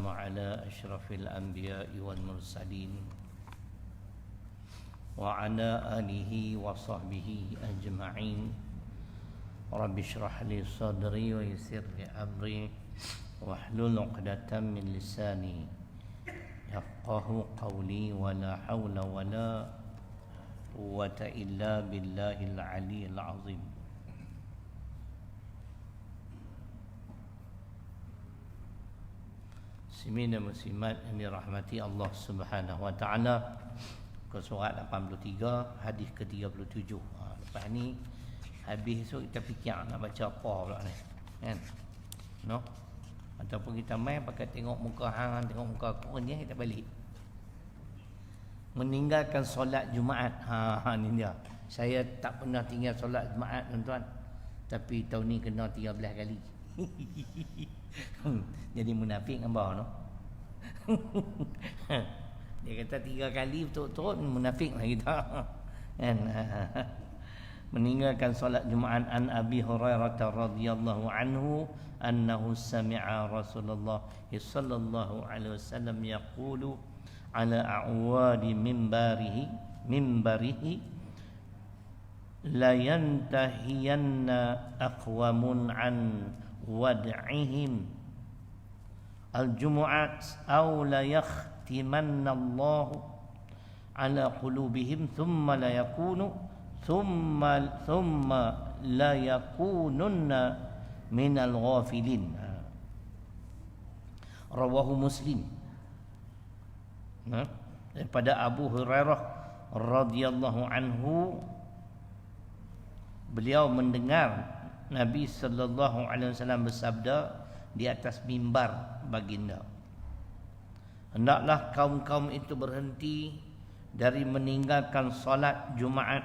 على أشرف الأنبياء والمرسلين وعلى آله وصحبه أجمعين. رب اشرح لي صدري ويسر لي أمري واحلل عقدة من لساني يفقه قولي ولا حول ولا قوة إلا بالله العلي العظيم. Muslimin dan muslimat yang dirahmati Allah Subhanahu wa taala. Ke surat 83 hadis ke-37. Lepas ni habis esok kita fikir nak baca apa pula ni. Kan? No? Ataupun kita main pakai tengok muka hang, tengok muka aku ni kita balik. Meninggalkan solat Jumaat. Ni dia. Saya tak pernah tinggal solat Jumaat tuan-tuan. Tapi tahun ni kena 13 kali. Jadi munafik kan bawah no? Dia kata 3 kali betul-betul munafik lah kita. Kan? Meninggalkan solat Jumaat. An Abi Hurairah radhiyallahu anhu annahu sami'a Rasulullah sallallahu alaihi wasallam yaqulu ala a'wadi mimbarihi la yantahiyanna aqwamun an wad'ihim al-jumu'at aw la yakhtimanna Allah ala qulubihim thumma la yakununna min al-ghafilin. Rawahu Muslim. Daripada Abu Hurairah radhiyallahu anhu, beliau mendengar Nabi sallallahu alaihi wasallam bersabda di atas mimbar baginda, hendaklah kaum-kaum itu berhenti dari meninggalkan solat Jumaat,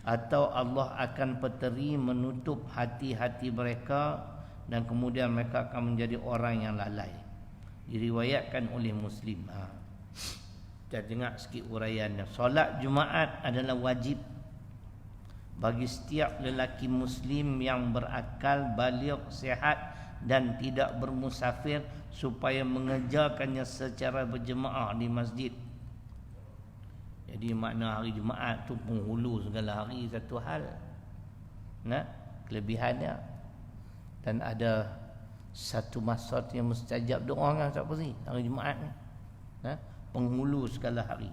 atau Allah akan peteri menutup hati-hati mereka dan kemudian mereka akan menjadi orang yang lalai. Diriwayatkan oleh Muslim. Kita dengar sikit uraiannya. Solat Jumaat adalah wajib bagi setiap lelaki Muslim yang berakal, baligh, sihat dan tidak bermusafir supaya mengerjakannya secara berjemaah di masjid. Jadi makna hari Jumaat tu penghulu segala hari satu hal. Kelebihannya. Dan ada satu masa yang mustajab doa kan tak apa sih hari Jumaat ni. Penghulu segala hari.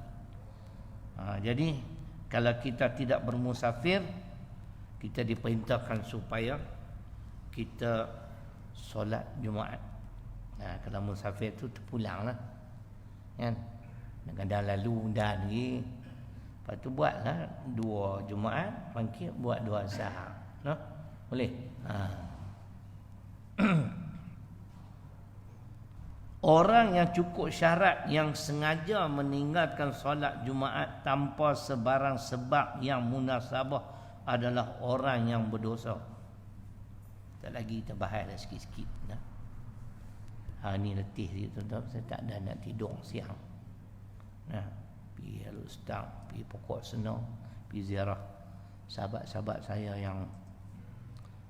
Jadi kalau kita tidak bermusafir, kita diperintahkan supaya kita solat Jumaat. Kalau musafir tu terpulanglah. Kan? Kadang lalu dan lagi. Lepas tu buatlah 2 Jumaat, bangkit buat 2 asar. No? Boleh? Orang yang cukup syarat yang sengaja meninggalkan solat Jumaat tanpa sebarang sebab yang munasabah adalah orang yang berdosa. Tak lagi kita bahas dah sikit-sikit. Ni letih dia tuan-tuan. Saya tak ada nak tidur siang. Pergi Al-Ustaz, pergi pokok senang, pergi ziarah sahabat-sahabat saya yang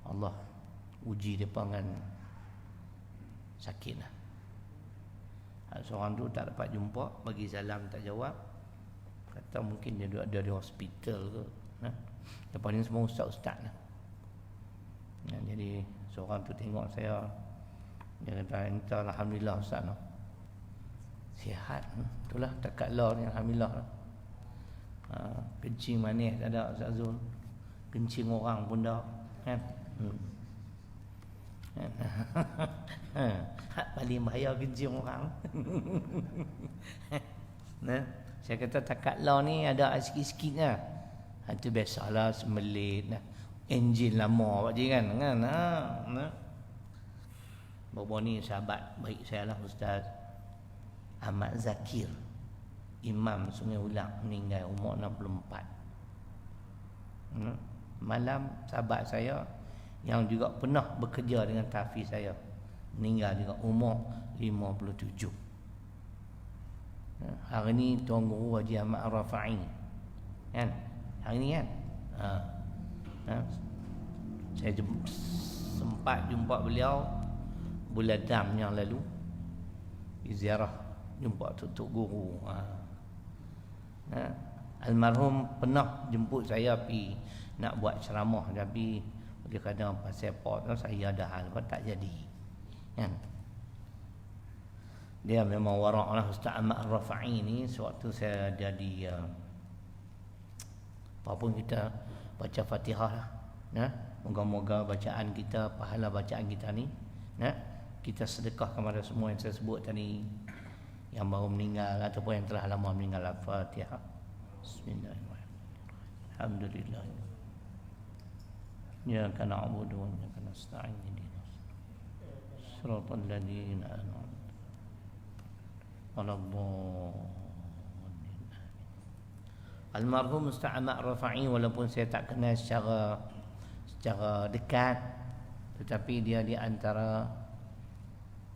Allah uji mereka dengan sakit lah. Seorang tu tak dapat jumpa, bagi salam tak jawab, kata mungkin dia ada di hospital ke. Lepas ni semua ustaz-ustaz lah. Jadi seorang tu tengok saya, dia kata alhamdulillah ustaz no. Sihat. Itulah takat Allah ni alhamdulillah. Kencing manis tak ada Ustaz Zul. Kencing orang pun dah kan. Paling bahaya kencing orang. Saya kata takat law ni ada sikit-sikit lah. Itu biasalah semelit lah. Enjin lama pak cik kan. Bawa ni sahabat baik saya lah Ustaz Ahmad Zakir, Imam Sungai Ulang, meninggal umur 64. Malam sahabat saya yang juga pernah bekerja dengan tahfiz saya, meninggal juga umur 57. Hari ni Tuan Guru Haji Ahmad Rafa'i kan? Hari ni kan? Saya sempat jumpa beliau bulan Dam yang lalu. Pergi ziarah, jumpa tok guru. Almarhum pernah jemput saya pergi nak buat ceramah, tapi dia kata pasal port tu saya ada hal pun tak jadi. Kan? Dia memang warak lah. Ustaz Ahmad Al-Rafa'i ni sewaktu saya jadi apapun kita baca Fatihah lah. Moga-moga bacaan kita, pahala bacaan kita ni, kita sedekah kepada semua yang saya sebut tadi, yang baru meninggal ataupun yang telah lama meninggal. Al-Fatihah. Bismillahirrahmanirrahim. Alhamdulillah. Ya kana na'budu wa iyyaka nasta'in. Shiratal ladzina an'amta 'alaihim. Almarhum Ustaz Ahmad Rafa'i, walaupun saya tak kenal secara dekat, tetapi dia di antara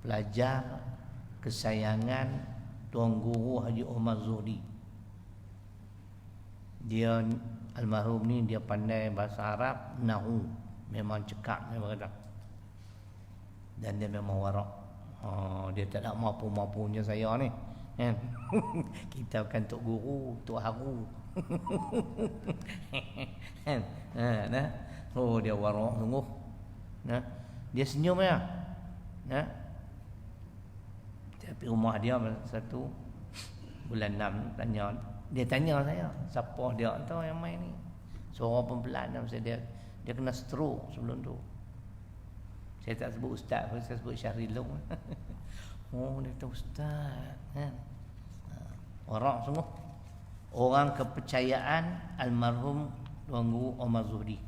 pelajar kesayangan Tuan Guru Haji Omar Zuhdi. Dia almarhum ni dia pandai bahasa Arab, nahu, memang cekap memang kata. Dan dia memang warak. Dia tak nak mampu-mampunya saya ni, kan? Kita bukan tok guru, tok haru. Kan? Dia warak sungguh. Dia senyum ya. Tapi rumah dia satu bulan 6 tanya. Dia tanya saya, siapa dia tahu yang main ni? Suara pelan masa dia kena stroke sebelum tu. Saya tak sebut ustaz, saya sebut Syahrilung. Dia tahu ustaz, kan? Orang semua orang kepercayaan almarhum Tuan Guru Omar Zuhdi.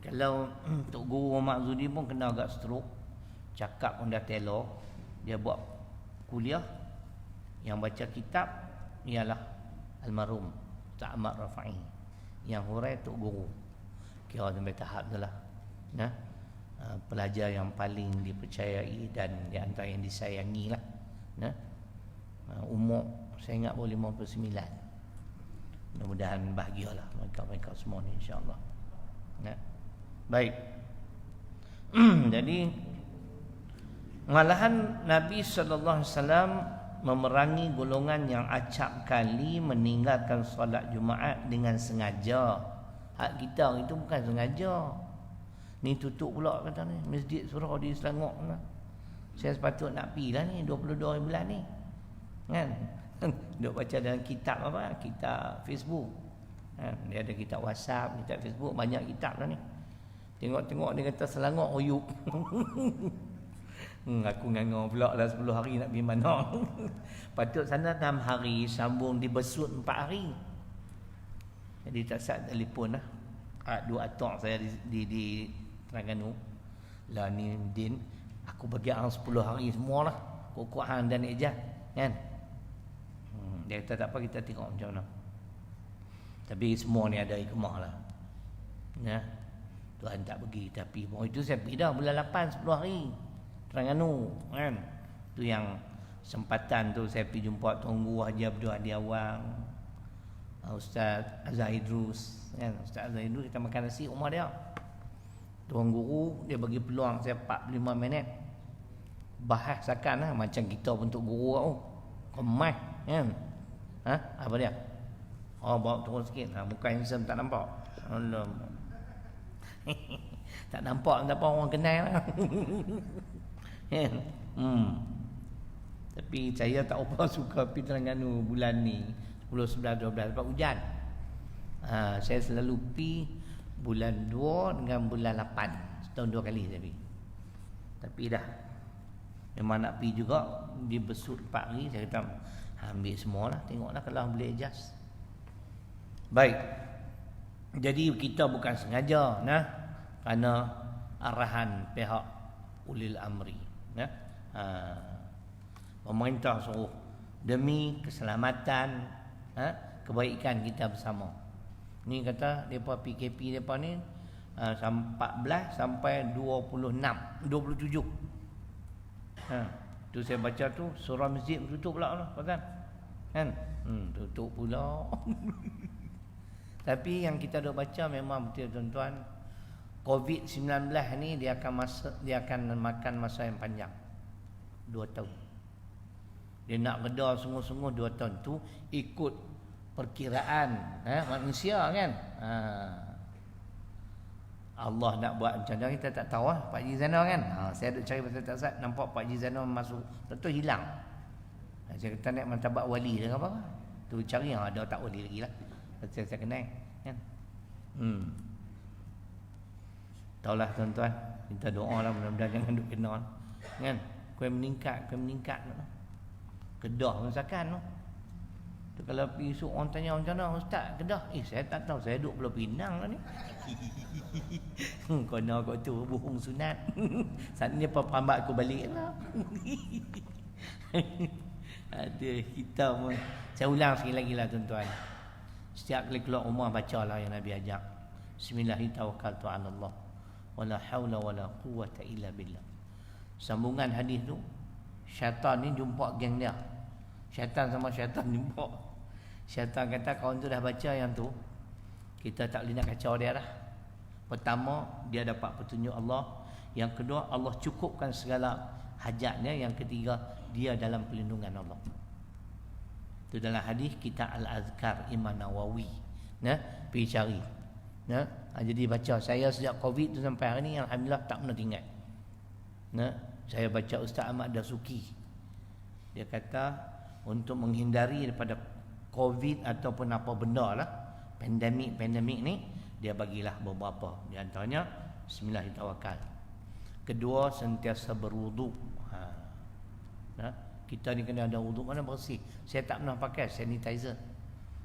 Kalau Tok Guru Omar Zuhdi pun kena agak stroke, cakap pun dah telor. Dia buat kuliah, yang baca kitab ialah almarhum Ustaz Ahmad Rafa'i, yang hurai Tok Guru. Kira sampai tahap tu lah. Pelajar yang paling dipercayai dan di antara yang disayangi lah. Umur saya ingat baru 59. Mudah-mudahan bahagialah mereka semua ni, insya-Allah. Baik. Jadi malahan Nabi sallallahu alaihi wasallam memerangi golongan yang acap kali meninggalkan solat Jumaat dengan sengaja. Hak kita itu bukan sengaja. Ni tutup pula kata ni Masjid Surau di Selangor lah. Saya sepatut nak pergi lah ni 22 bulan ni. Kan? Duk baca dalam kitab apa? Kitab Facebook. Dia ada kitab WhatsApp, kitab Facebook, banyak kitab lah ni. Tengok-tengok dia kata Selangor oyuk. Aku ngangor pula lah 10 hari nak pergi mana. Patut sana 6 hari, sambung dibesut 4 hari. Jadi tak sat telefon lah. Dua atok saya di Terengganu. Lah ni Din, aku bagi hang 10 hari semualah. Pokok hang dan ejah, kan? Dia kata tak apa, kita tengok macam mana. Tapi semua ni ada hikmah lah. Tuhan tak bagi, tapi itu saya pergi dah bulan 8 10 hari. Terengganu, kan? Tu yang sempatan tu saya pergi jumpa Tuan Guru Haji Abdul Hadi Awang, Ustaz Azhar Idrus, kan? Ustaz Azhar Idrus kita makan nasi rumah dia. Tuan Guru dia bagi peluang saya 45 minit bahas akan lah macam kita bentuk guru tu. Kemai, kan? Apa dia? Bawa turun sikit. Muka handsome tak nampak. Alamak. Tak nampak orang kenal lah. Tapi saya tak apa suka pergi Terengganu bulan ni 10, 11, 12 sebab hujan. Saya selalu pergi bulan 2 dengan bulan 8. Setahun 2 kali saya pergi. Tapi dah memang nak pergi juga, dibesut 4 hari. Saya kata ambil semualah, tengoklah kalau boleh adjust. Baik. Jadi kita bukan sengaja kerana arahan pihak ulil amri. Pemerintah suruh demi keselamatan, kebaikan kita bersama. Ni kata depa PKP depa ni 14 sampai 27. Tu saya baca tu surah masjid tutup pula lah, kan? Tutup pula. Tapi yang kita dah baca memang betul tuan-tuan, COVID-19 ni dia akan makan masa yang panjang. 2 tahun. Dia nak reda sungguh-sungguh 2 tahun tu ikut perkiraan manusia kan. Allah nak buat macam mana kita tak tahu Pak Haji Zainal kan. Saya duk cari pasal tak nampak Pak Haji Zainal masuk, betul hilang. Saya kata naik martabat wali dia apa? Tu cari ada tak wali lagi lah. Saya kenal kan. Taulah tuan-tuan, kita doa lah mudah-mudahan jangan duk kena kan. Kau meningkat Kedah misalkan tu. Tu kalau pergi esok orang tanya macam mana ustaz Kedah, saya tak tahu, saya duduk Pulau Pinang lah ni. Kena kau tu bohong sunat. Saat ni perambat aku balik lah. Ada kita pun. Saya ulang sekali lagi lah tuan-tuan. Setiap kali keluar rumah bacalah yang Nabi ajak. Bismillahirrahmanirrahim. Allah. Wala haula wala quwwata illa billah. Sambungan hadis tu, syaitan ni jumpa geng dia. Syaitan sama syaitan jumpa. Syaitan kata kawan tu dah baca yang tu, kita tak boleh nak kacau dia dah. Pertama, dia dapat petunjuk Allah. Yang kedua, Allah cukupkan segala hajatnya. Yang ketiga, dia dalam perlindungan Allah. Itu dalam hadis kita Al-Azkar Imam Nawawi. Pergi cari. Jadi baca. Saya sejak Covid tu sampai hari ni alhamdulillah tak pernah tinggal. Saya baca Ustaz Ahmad Dasuki. Dia kata untuk menghindari daripada Covid ataupun apa benda lah, pandemik ni, dia bagilah beberapa. Di antaranya Bismillahirrahmanirrahim. Kedua, sentiasa berwuduk. Kita ni kena ada wuduk, mana bersih. Saya tak pernah pakai sanitizer.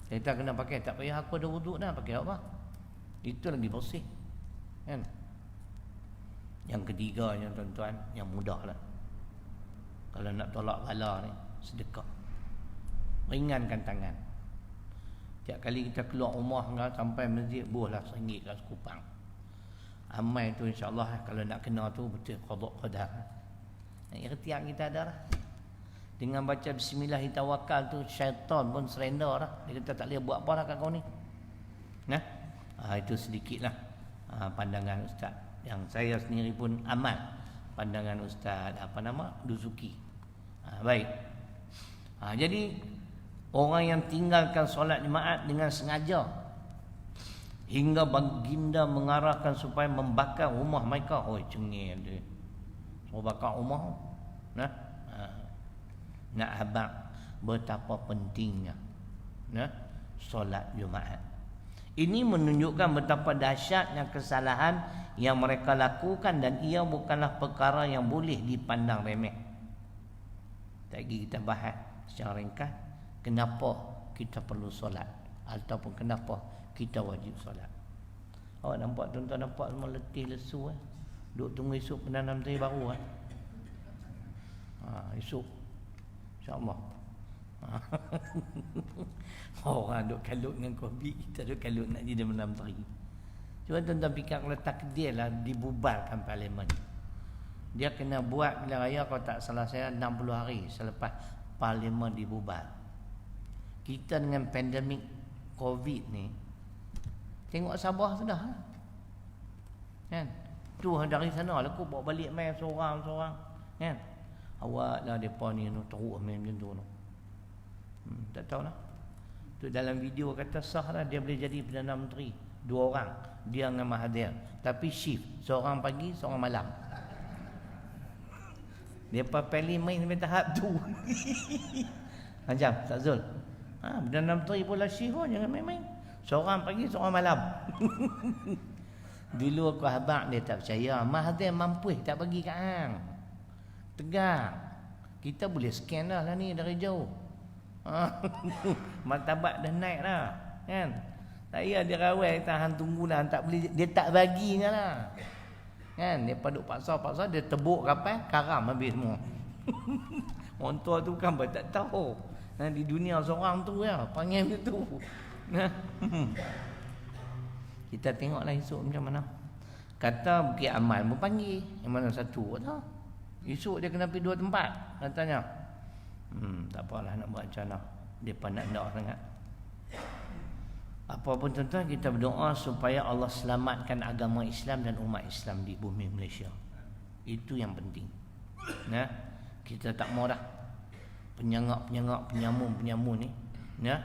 Saya tak kena pakai, tak payah aku ada wuduk dah, pakai apa? Itu lagi bersih kan. Yang ketiganya tuan-tuan, yang mudah lah. Kalau nak tolak bala ni, sedekah. Ringankan tangan. Tiap kali kita keluar rumah sampai masjid, buahlah RM1 kat sekupang. Amal tu insya-Allah kalau nak kena tu betul qada qadar. Ikhtiar kita ada lah. Dengan baca bismillahirrahmanirrahim tu syaitan pun surrender dah. Dia kata tak boleh buat apa dah kat kau ni. Itu sedikitlah pandangan ustaz. Yang saya sendiri pun amal pandangan ustaz Duzuki. Baik. Jadi orang yang tinggalkan solat jemaat dengan sengaja hingga baginda mengarahkan supaya membakar rumah mereka. Cengil dia. Mau bakar rumah. Nak habaq betapa pentingnya solat Jumaat. Ini menunjukkan betapa dahsyatnya kesalahan yang mereka lakukan dan ia bukanlah perkara yang boleh dipandang remeh. Lagi kita bahas secara ringkas kenapa kita perlu solat ataupun kenapa kita wajib solat. Awak nampak tuan-tuan, nampak semua letih lesu duk tunggu esok Perdana Menteri baru esok insya-Allah. Orang duk kalut dengan Covid, kita duk kalut nak jadi Perdana Menteri. Cuba tuan-tuan fikir kalau takdir lah dibubarkan parlimen. Dia kena buat bila raya kalau tak salah saya 60 hari selepas parlimen dibubar. Kita dengan pandemik Covid ni tengok Sabah sudah kan. Tu dari sana aku bawa balik main seorang-seorang kan. Awaklah depa ni teruk main macam tu. Tak tahulah. Tu dalam video kata sah lah dia boleh jadi Perdana Menteri. 2 orang, dia dengan Mahathir. Tapi shift, seorang pagi, seorang malam. Depa parlimen sampai tahap tu. Macam tak Zul. Perdana Menteri pula shift jangan main-main. Seorang pagi, seorang malam. Dulu aku habaq dia tak percaya. Mahathir mampu tak bagi kat hang. Tegak. Kita boleh scan dah lah ni dari jauh. Martabat dah naik dah kan. Tak payah dia rawai tahan tunggulah, tak boleh, dia tak baginya lah kan. Dia paduk paksa dia tebuk kapal karam habis semua. Orang tua tu kan tak tahu di dunia seorang tu ya panggil dia tu. Kita tengoklah esok macam mana. Kata Bukit Aman pun panggil. Yang mana satu tak? Esok dia kena pergi 2 tempat katanya. Tak apalah nak buat macam mana. Depa nak sangat. Apapun tuan-tuan, kita berdoa supaya Allah selamatkan agama Islam dan umat Islam di bumi Malaysia. Itu yang penting. Kita tak mau dah penyangak-penyangak, penyamun-penyamun ni, ya,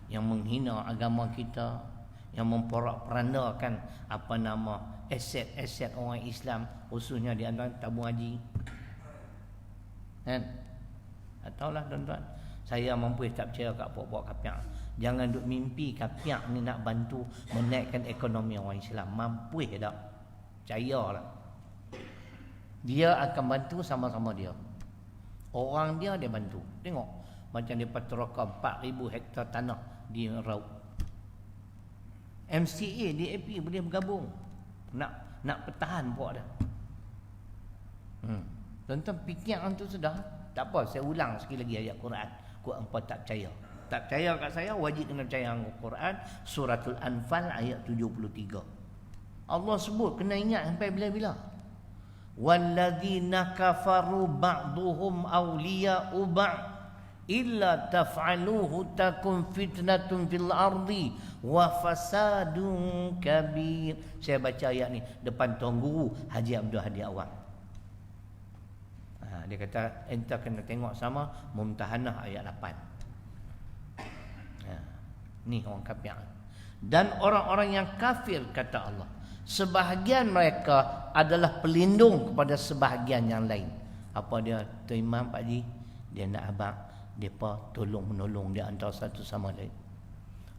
yang menghina agama kita, yang memporak-perandakan apa nama aset-aset orang Islam, khususnya di antara tabung haji. Kan? Taulah tuan-tuan, saya mampu tak percaya kat puak-puak kapiak. Jangan duk mimpi kapiak ni nak bantu menaikkan ekonomi orang Islam. Mampu tak? Percayalah. Dia akan bantu sama-sama dia. Orang dia bantu. Tengok macam depa teroka 4,000 hektar tanah di Raub. MCA, DAP boleh bergabung. Nak pertahan puak dah. Tuan-tuan fikir tu sudah. Tak apa, saya ulang sekali lagi ayat Quran. Kau hampa tak percaya. Tak percaya kat saya, wajib kena percaya dengan Quran. Suratul Anfal ayat 73. Allah sebut, kena ingat sampai bila-bila. Walladzina kafaru ba'duhum awliya'u ba'd illa taf'aluhu takun fitnatun fil ardi wa fasadun kabir. Saya baca ayat ni depan tuan guru Haji Abdul Hadi Awang. Dia kata enta kena tengok sama Mumtahanah ayat 8. Ni orang kafir. Dan orang-orang yang kafir, kata Allah, sebahagian mereka adalah pelindung kepada sebahagian yang lain. Apa dia? Tuan Imam, Pak Haji, dia nak abang depa tolong-menolong di antara satu sama lain.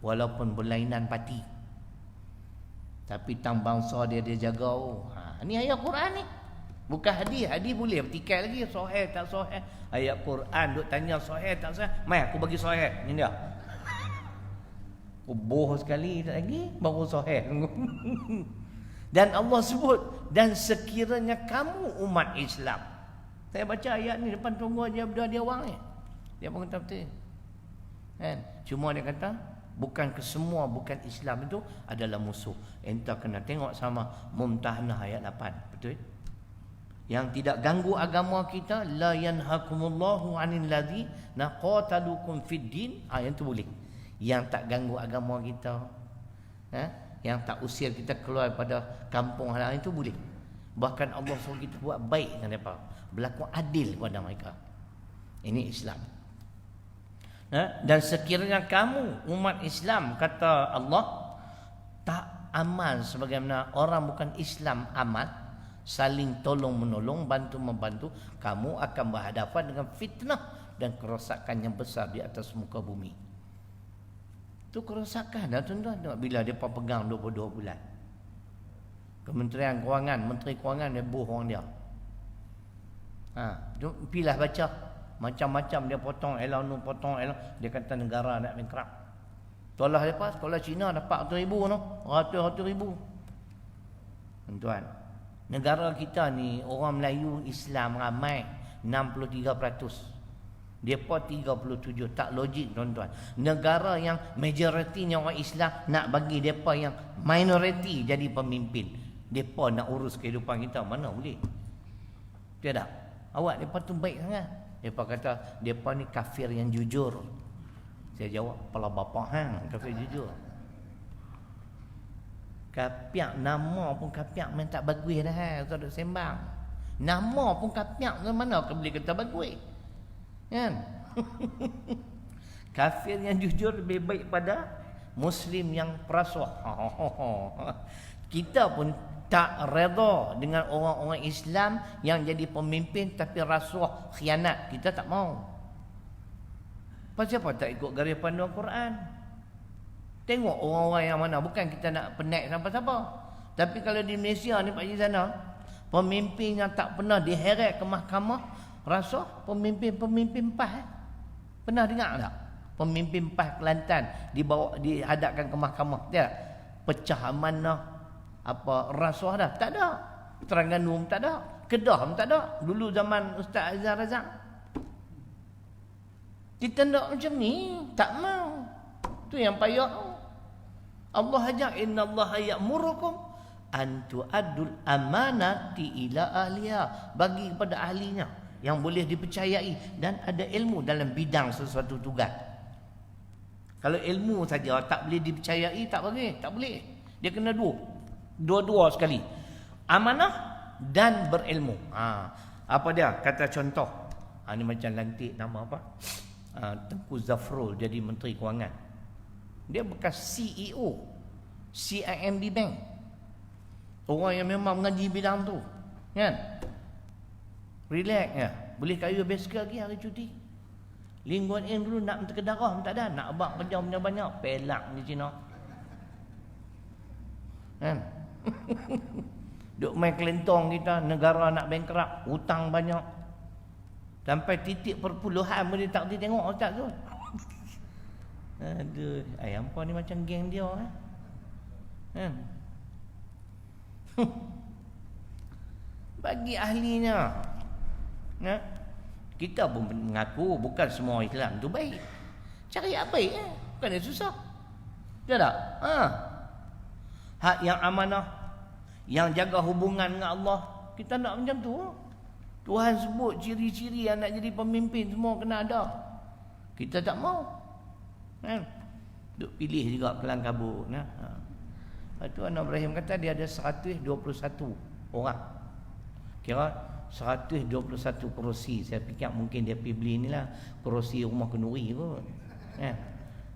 Walaupun berlainan parti, tapi tang bangsa dia jaga. Ni ayat Quran ni. Bukan hadis. Hadis boleh bertikai lagi, sahih tak sahih. Ayat Quran duk tanya sahih tak sahih. Mai aku bagi sahih. Ni dia. Boh sekali lagi baru sahih. Dan Allah sebut, dan sekiranya kamu umat Islam. Saya baca ayat ni depan tunggu aja dia Awang ni. Dia pun kata betul. Kan? Cuma dia kata bukan kesemua bukan Islam itu adalah musuh. Entah kena tengok sama Mumtahanah ayat 8. Betul? Yang tidak ganggu agama kita, la yanhakumullahu 'anil ladzina qatalukum fid din. Yang tu boleh. Yang tak ganggu agama kita, yang tak usir kita keluar pada kampung halaman itu boleh. Bahkan Allah suruh kita buat baik dengan mereka, berlaku adil kepada mereka. Ini Islam. Dan sekiranya kamu umat Islam, kata Allah, tak aman sebagaimana orang bukan Islam aman, saling tolong menolong, bantu membantu, kamu akan berhadapan dengan fitnah dan kerosakan yang besar di atas muka bumi. Itu kerosakan dah tuan-tuan. Bila dia pegang 22 bulan. Kementerian Kewangan, Menteri Kewangan dia bohong dia. Pilah baca. Macam-macam dia potong elang. Dia kata negara nak bankrupt. Tolak dia pas, sekolah Cina dapat 100,000 no. Ratus ribu. Tuan-tuan, negara kita ni orang Melayu Islam ramai 63%. Depa 37. Tak logik tuan-tuan. Negara yang majoritinya orang Islam nak bagi depa yang minoriti jadi pemimpin. Depa nak urus kehidupan kita, mana boleh? Tidak. Awak depa tu baik sangat. Depa kata depa ni kafir yang jujur. Saya jawab, kepala bapa hang kafir jujur. Kapiak nama pun kapiak main tak bagus dah. Ustaz duk sembang. Nama pun kapiak, mana kau boleh kata bagus? Kan? Kafir yang jujur lebih baik pada Muslim yang perasuah. Kita pun tak reda dengan orang-orang Islam yang jadi pemimpin tapi rasuah, khianat. Kita tak mau. Pasal apa tak ikut garis panduan Quran? Tengok orang-orang yang mana. Bukan kita nak penaik siapa-siapa. Tapi kalau di Malaysia ni Pak Haji sana, pemimpin yang tak pernah diheret ke mahkamah rasuah, pemimpin PAS. Pernah dengar tak? Pemimpin PAS Kelantan dibawa dihadapkan ke mahkamah. Tidak. Pecah amanah apa rasuah dah. Tak ada. Terengganu tak ada. Kedah pun tak ada. Dulu zaman Ustaz Azhar Razak. Kita nak macam ni, tak mau. Tu yang payah. Allah ajak, innallaha ya'murukum an tu'addul amanati ila ahliha. Bagi kepada ahlinya yang boleh dipercayai dan ada ilmu dalam bidang sesuatu tugas. Kalau ilmu saja tak boleh dipercayai, tak boleh, tak boleh. Dia kena dua sekali. Amanah dan berilmu. Apa dia? Kata contoh. Ni macam lantik nama apa? Tengku Zafrul jadi Menteri Kewangan. Dia bekas CEO CIMB Bank. Orang yang memang mengaji bidang tu, kan? Relax ya. Boleh kayu bicycle lagi hari cuti. Lee Kuan Yew dulu nak menteri darah tak ada, nak abang kerja banyak-banyak, pelak di Cina. Kan? Duk main kelentong kita, negara nak bankrupt, hutang banyak. Sampai titik perpuluhan pun dia tak boleh tengok Ustaz tu. Aduh, hampa ni macam geng dia kan? Bagi ahlinya. Ya? Kita pun mengaku bukan semua Islam tu baik. Cari apa baik bukan dia susah. Betul tak? Hak yang amanah, yang jaga hubungan dengan Allah, kita nak macam tu. Tuhan sebut ciri-ciri yang nak jadi pemimpin semua kena ada. Kita tak mau. Kan? Duk pilih juga kelang kabut. Lepas tu Anak Ibrahim kata dia ada 121 orang. Kira 121 kerusi. Saya fikir mungkin dia pergi beli ni lah kerusi rumah kenduri kot.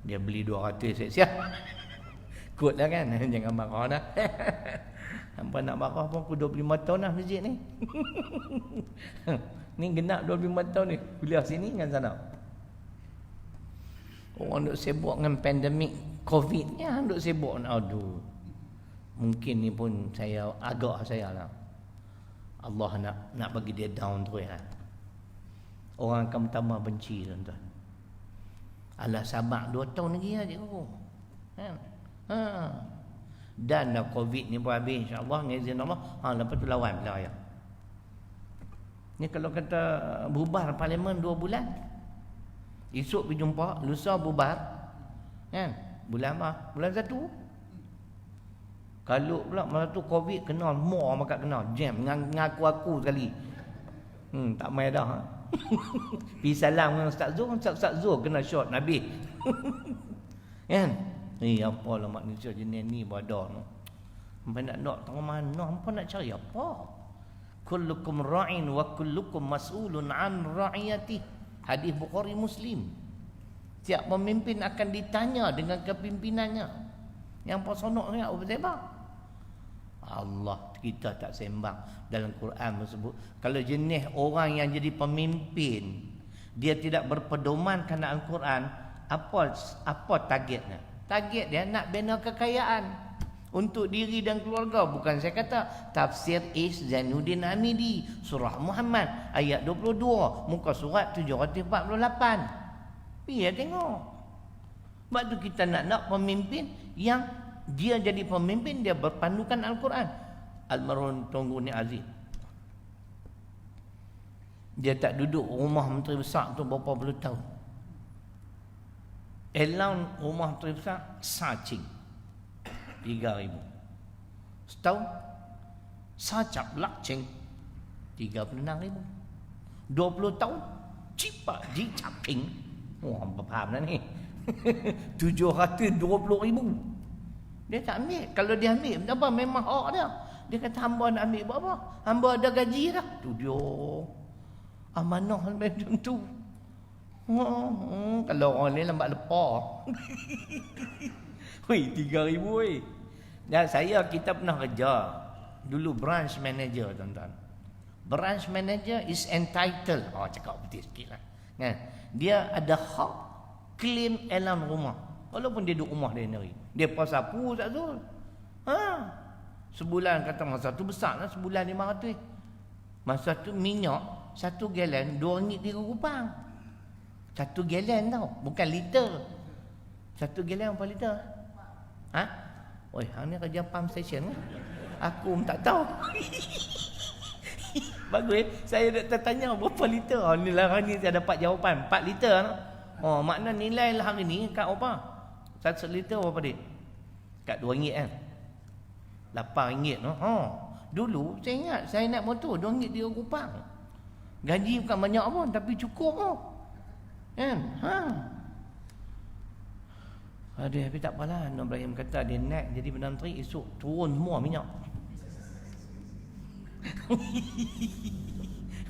Dia beli 200 siap-siap. Kot lah kan. Jangan marah dah. Hampa nak marah pun aku 25 tahun lah masjid ni. Ni genap 25 tahun ni. Kuliah sini dengan sana. Orang duk sibuk dengan pandemik COVID ni, duk sibuk. Aduh. Mungkin ni pun agak saya lah. Allah nak bagi dia down terus lah. Orang akan tambah benci tuan-tuan. Alah sabar 2 tahun lagi lah cikgu. Dan dah COVID ni pun habis insya-Allah dengan izin Allah. Lepas tu lawan pula ya. Ni kalau kata bubar parlimen 2 bulan. Esok pergi jumpa, lusa bubar. Kan? Bulan apa? Bulan 1. Kalau pula masa tu COVID kena more makat kena jam ngaku sekali. Tak main dah. Pergi salam dengan Ustaz Zul kena shot Nabi. Kan? Apa lah manusia jenis ni bodoh no. Hampa nak tengok mana, hampa nak cari apa? Kullukum ra'in wa kullukum mas'ulun an ra'iyati. Hadis Bukhari Muslim. Setiap pemimpin akan ditanya dengan kepimpinannya. Yang pasonok ni apa sebab? Allah kita tak sembang. Dalam Quran tersebut, kalau jenis orang yang jadi pemimpin dia tidak berpedoman kerana Al-Quran, apa targetnya? Target dia nak bina kekayaan untuk diri dan keluarga. Bukan saya kata tafsir Is Zainuddin Hamidi surah Muhammad ayat 22 muka surat 748. Biar tengok. Sebab tu kita nak pemimpin yang dia jadi pemimpin dia berpandukan Al-Quran. Almarhum Tunku Ni Aziz, dia tak duduk rumah menteri besar tu berapa puluh tahun. Allowance rumah menteri besar sacing 3,000. Setahun sacap lakcing 36,000. 20 tahun cipak ji caping. Apa faham dah ni. 720,000. Dia tak ambil. Kalau dia ambil apa memang hak dia. Dia kata hamba nak ambil buat apa? Hamba ada gaji dah. Tu dia. Amanah macam tu. Kalau orang lain lambat lepas. Woi, 3,000 woi. Dan kita pernah kerja dulu branch manager tuan-tuan. Branch manager is entitled. Cakap betul sikit lah. Kan? Dia ada hak claim elan rumah. Walaupun dia duduk rumah dia sendiri. Dia pasapu tak Zul. Sebulan kata masa tu besar lah, sebulan 500. Masa tu minyak 1 galen RM2.3. 1 galen tau, bukan liter. 1 galen berapa liter? Oi, hang ni kerja pump station kan? Aku pun tak tahu. Bagus saya nak tertanya berapa liter. Ni lah hari ni saya dapat jawapan 4 liter. Makna nilai lah hari ni kat apa? 1 liter berapa dia? Kat RM2 kan? RM8 no. Dulu saya ingat saya naik motor RM2.3. Gaji bukan banyak pun tapi cukup pun. Kan? Aduh, tapi tak apalah. Anak Ibrahim kata dia naik jadi Perdana Menteri, esok turun semua minyak.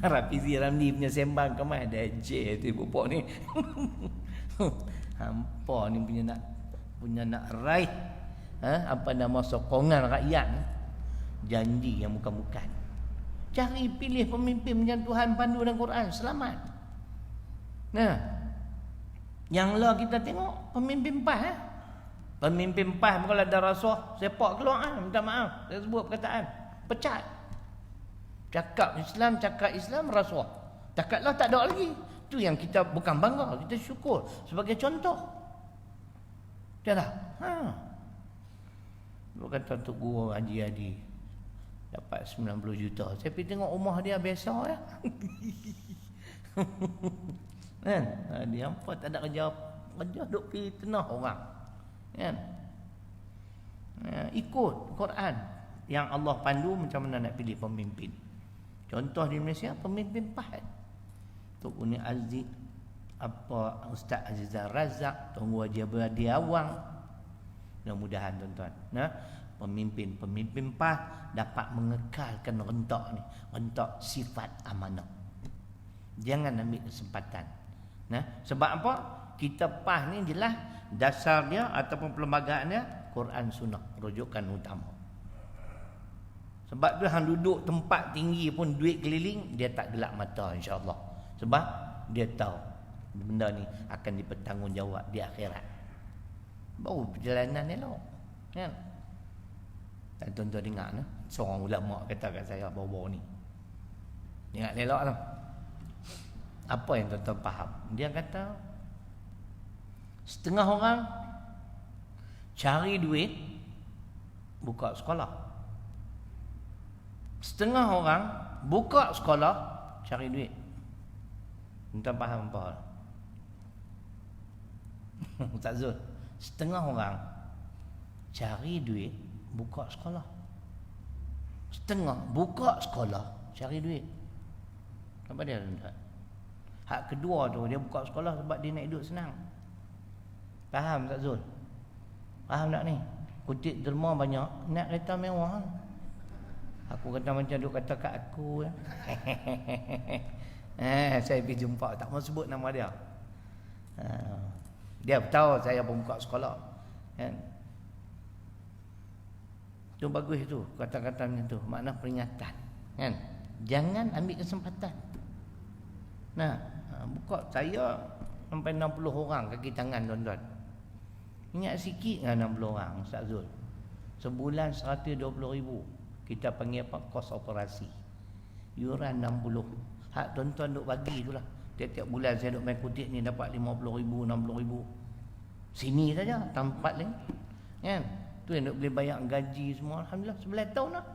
Rafizi Ramli punya sembang kemana ada je tu bopok ni. Hampa ni punya nak raih apa nama sokongan rakyat ni. Janji yang bukan-bukan. Cari pilih pemimpin macam Tuhan pandu dalam Quran, selamat. Nah, yang lah kita tengok pemimpin PAS Pemimpin PAS kalau ada rasuah, sepak keluar minta maaf. Saya sebut perkataan, pecat. Cakap Islam rasuah. Cakaplah tak ada lagi. Itu yang kita bukan bangga, kita syukur sebagai contoh. Janganlah. Bukan Tok Guru Haji dapat 90 juta. Saya pergi tengok rumah dia biasa ya. Kan? Dia apa tak ada kerja duk pergi tenah orang. Kan? Ikut Quran yang Allah pandu macam mana nak pilih pemimpin. Contoh di Malaysia pemimpin PAS. Tok Uni Aziz, Ustaz Azizah Razak, Tuan Haji Abdi Awang. Mudah-mudahan tuan-tuan, pemimpin PAS dapat mengekalkan rentak sifat amanah. Jangan ambil kesempatan. Sebab apa? Kita PAS ni jelas dasar dia ataupun perlembagaan dia Quran Sunnah, rujukan utama. Sebab tu hang duduk tempat tinggi pun duit keliling, dia tak gelap mata insya-Allah. Sebab dia tahu benda ni akan dipertanggungjawab di akhirat. Baru perjalanan elok. Kan? Dan tuan-tuan dengar seorang ulama kata kat saya baru-baru ni. Dengar elok lah. Apa yang tuan-tuan faham? Dia kata setengah orang cari duit buka sekolah. Setengah orang buka sekolah cari duit. Tuan faham apa? Ustaz Zul, setengah orang cari duit buka sekolah. Setengah buka sekolah cari duit. Apa dia tuan? Hak kedua tu dia buka sekolah sebab dia nak hidup senang. Faham tak Zul? Faham tak ni? Kutip derma banyak, nak kereta mewah. Aku kata macam duk kata kat aku ya. Saya pergi jumpa, tak mau sebut nama dia. Dia tahu saya pun buka sekolah. Kan? Tu bagus tu, kata-kata macam tu, makna peringatan. Kan? Jangan ambil kesempatan. Buka saya sampai 60 orang kaki tangan tuan-tuan. Ingat sikit dengan 60 orang Ustaz Zul. Sebulan 120,000. Kita panggil apa? Kos operasi. Yuran 60. Hak tuan-tuan duk bagi itulah. Tiap-tiap bulan saya duk main kutip ni dapat 50,000, 60,000. Sini saja, tempat lain. Kan? Tu yang duk boleh bayar gaji semua. Alhamdulillah 11 tahun dah.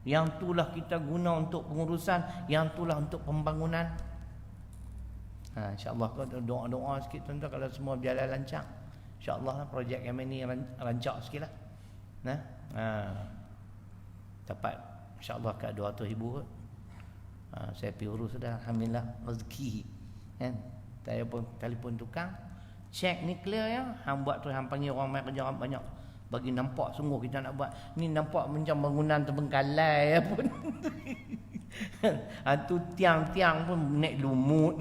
Yang itulah kita guna untuk pengurusan, yang itulah untuk pembangunan. InsyaAllah kau doa-doa sikit tuan-tuan kalau semua berjalan lancar. InsyaAllah projek yang ini rancak sikit lah. Dapat insyaAllah kat 200,000 kot. Saya pergi urus sudah. Alhamdulillah rezeki. Kan? Saya pun telefon tukang, cek ni clear ya. Hang buat tu, hang panggil orang main kerja banyak. Bagi nampak sungguh kita nak buat. Ni nampak macam bangunan terbengkalai pun. Tu tiang-tiang pun naik lumut.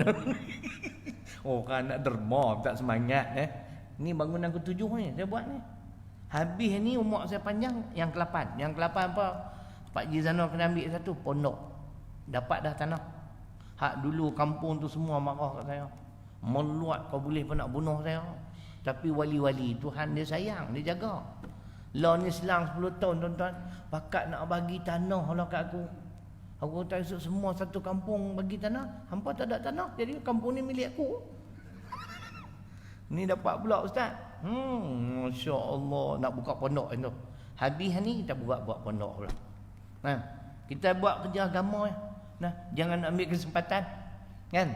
Orang nak derma tak semangat Ni bangunan ke-7 ni saya buat ni. Habis ni umur saya panjang yang ke-8. Yang ke-8 apa? Pak Ji Zanor kena ambil satu pondok. Dapat dah tanah. Hak dulu kampung tu semua marah kat saya. Meluat kau boleh pun nak bunuh saya. Tapi wali-wali Tuhan dia sayang, dia jaga. Law ni selang 10 tahun tuan-tuan, pakat nak bagi tanah lah kat aku. Aku tak esok semua satu kampung bagi tanah. Hampa tak ada tanah, jadi kampung ni milik aku. Ni dapat pula ustaz. Masya Allah, nak buka pondok tu. Habis ni kita buat pondok pula. Kita buat kerja agama jangan ambil kesempatan. Kan?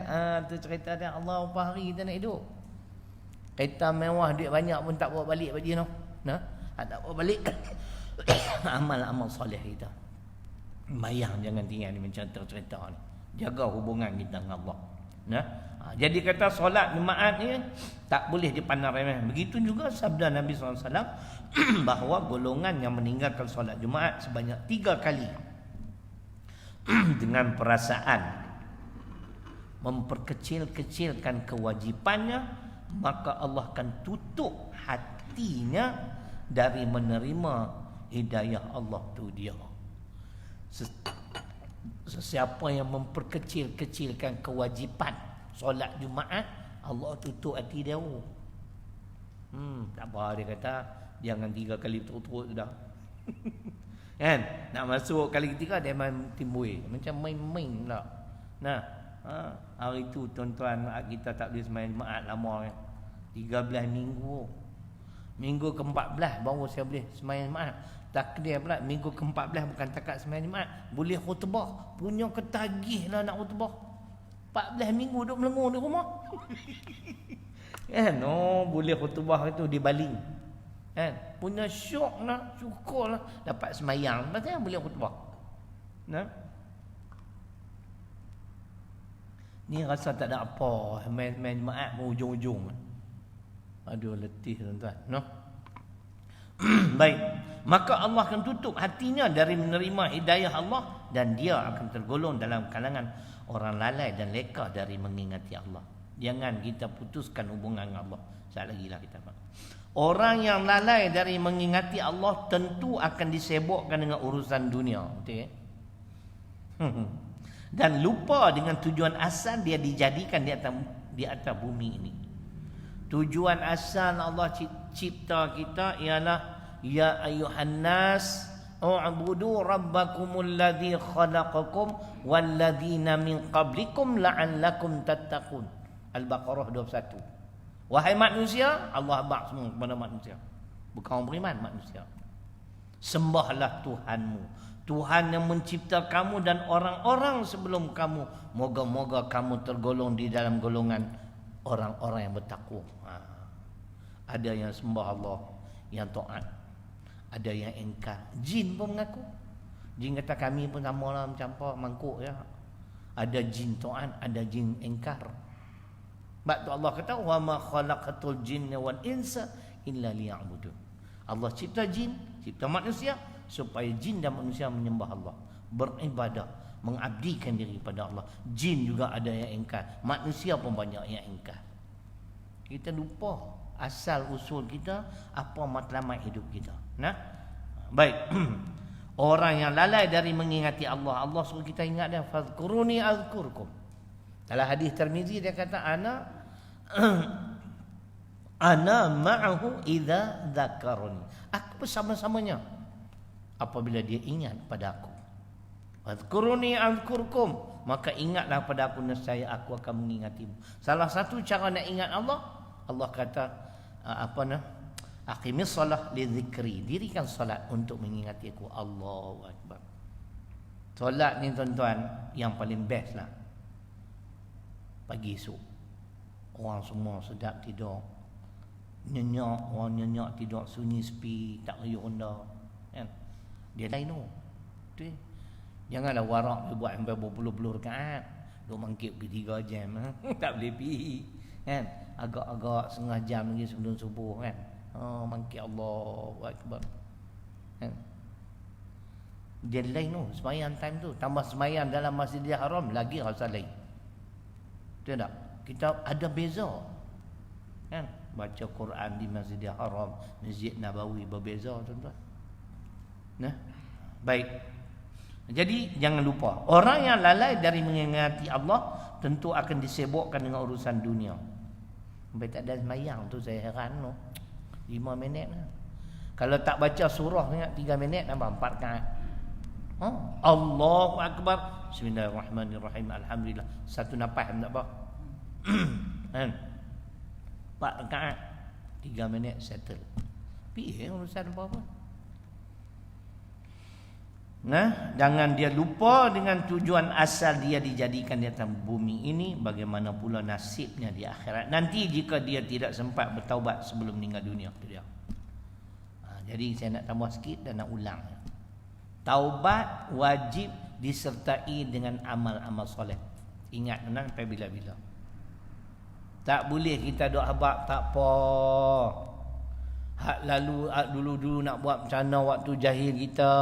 Tu cerita dia, Allah berapa hari kita nak hidup. Kereta mewah, duit banyak pun tak bawa balik bagi no. Tak bawa balik. Amal-amal soleh kita. Mayang jangan tinggal ni macam cerita ni. Jaga hubungan kita dengan Allah. Jadi kata solat jemaat ni tak boleh dipandang remeh. Begitu juga sabda Nabi SAW bahawa golongan yang meninggalkan solat Jumaat sebanyak 3 kali dengan perasaan memperkecil-kecilkan kewajipannya, maka Allah akan tutup hatinya dari menerima hidayah Allah tu dia. Sesiapa yang memperkecil-kecilkan kewajipan solat Jumaat, Allah tutup hati dia. Tak apa, dia kata jangan 3 kali berturut-turut sudah. Kan? Nak masuk kali ketiga dia main timbul. Macam main-main pula. Nah, hari tu tuan-tuan kita tak boleh sembahyang Jumaat lama kan. 13 minggu. Minggu ke-14 baru saya boleh sembahyang Jumaat. Takdir pula minggu ke-14 bukan takat sembahyang Jumaat, boleh khutbah. Punya ketagih lah nak khutbah. 14 minggu duduk melengur di rumah. Kan? Boleh khutbah itu di baling. Kan? Punya syok lah, syukur lah dapat sembahyang. Maksudnya boleh khutbah. Nah. Ni rasa tak ada apa, main Jumaat pun ujung-ujung. Aduh letih tuan-tuan, no? Baik, maka Allah akan tutup hatinya dari menerima hidayah Allah dan dia akan tergolong dalam kalangan orang lalai dan leka dari mengingati Allah. Jangan kita putuskan hubungan dengan Allah. Sekali lagi lah kita faham. Orang yang lalai dari mengingati Allah tentu akan disibukkan dengan urusan dunia, betul ya? Dan lupa dengan tujuan asal dia dijadikan di atas bumi ini. Tujuan asal Allah cipta kita ialah ya ayyuhan nas u'budu rabbakumul ladzi khalaqakum wal ladzina min qablikum la'allakum tattaqun. Al-Baqarah 21. Wahai manusia, Allah abad semua kepada manusia. Bukan orang beriman, manusia. Sembahlah Tuhanmu, Tuhan yang mencipta kamu dan orang-orang sebelum kamu. Moga-moga kamu tergolong di dalam golongan orang-orang yang bertakwa. Ada yang sembah Allah, yang taat. Ada yang engkar. Jin pun mengaku. Jin kata kami pun sama lah macam apa, mangkuk ya. Ada jin taat, ada jin engkar. Sebab tu Allah kata wa ma khalaqatul jinna wal insa illa liya'budun. Allah cipta jin, cipta manusia supaya jin dan manusia menyembah Allah, beribadah, mengabdikan diri pada Allah. Jin juga ada yang engkar, manusia pun banyak yang engkar. Kita lupa asal usul kita, apa matlamat hidup kita. Nah, baik. Orang yang lalai dari mengingati Allah, Allah suruh kita ingat dia, fazkuruni azkurkum. Dalam hadis Tirmizi dia kata ana ma'ahu idza dzakaruni. Aku bersama-samanya apabila dia ingat pada aku. Fazkuruni azkurkum, maka ingatlah pada aku nescaya aku akan mengingatimu. Salah satu cara nak ingat Allah, Allah kata aqimis solah li dzikri, dirikan solat untuk mengingati aku. Allahu akbar. Solat ni tuan-tuan yang paling best lah. Pagi esok orang semua sedap tidur, nyenyak, orang nyenyak tidur sunyi sepi, tak riuh onda kan. Dia lain tu. Betul. Janganlah warak dia buat sampai berpuluh-puluh rakaat, duk mangkit pergi 3 jam tak boleh pergi kan. Agak-agak setengah jam lagi sebelum subuh kan. Mangkit Allahu akbar kan. Dia lain tu sembahyang time tu, tambah sembahyang dalam Masjidil Haram lagi rasa lain. Betul tak? Kita ada beza kan. Baca Quran di Masjidil Haram, Masjid Nabawi berbeza tuan-tuan. Nah, baik. Jadi jangan lupa, orang yang lalai dari mengingati Allah tentu akan disibukkan dengan urusan dunia. Sampai tak ada sembahyang tu saya heran tu. 5 minit lah. Kalau tak baca surah ingat 3 minit tambah 4 rakaat. Allahu akbar. Bismillahirrahmanirrahim. Alhamdulillah. Satu nafas tak apa. Kan? 4 rakaat 3 minit settle. Piye urusan apa-apa. Nah, jangan dia lupa dengan tujuan asal dia dijadikan di atas bumi ini. Bagaimana pula nasibnya di akhirat nanti jika dia tidak sempat bertaubat sebelum meninggal dunia. Itu dia. Jadi saya nak tambah sikit dan nak ulang. Taubat wajib disertai dengan amal-amal soleh. Ingat tenang sampai bila-bila. Tak boleh kita doa habaq tak apa. Hak lalu dulu-dulu nak buat macam mana waktu jahil kita.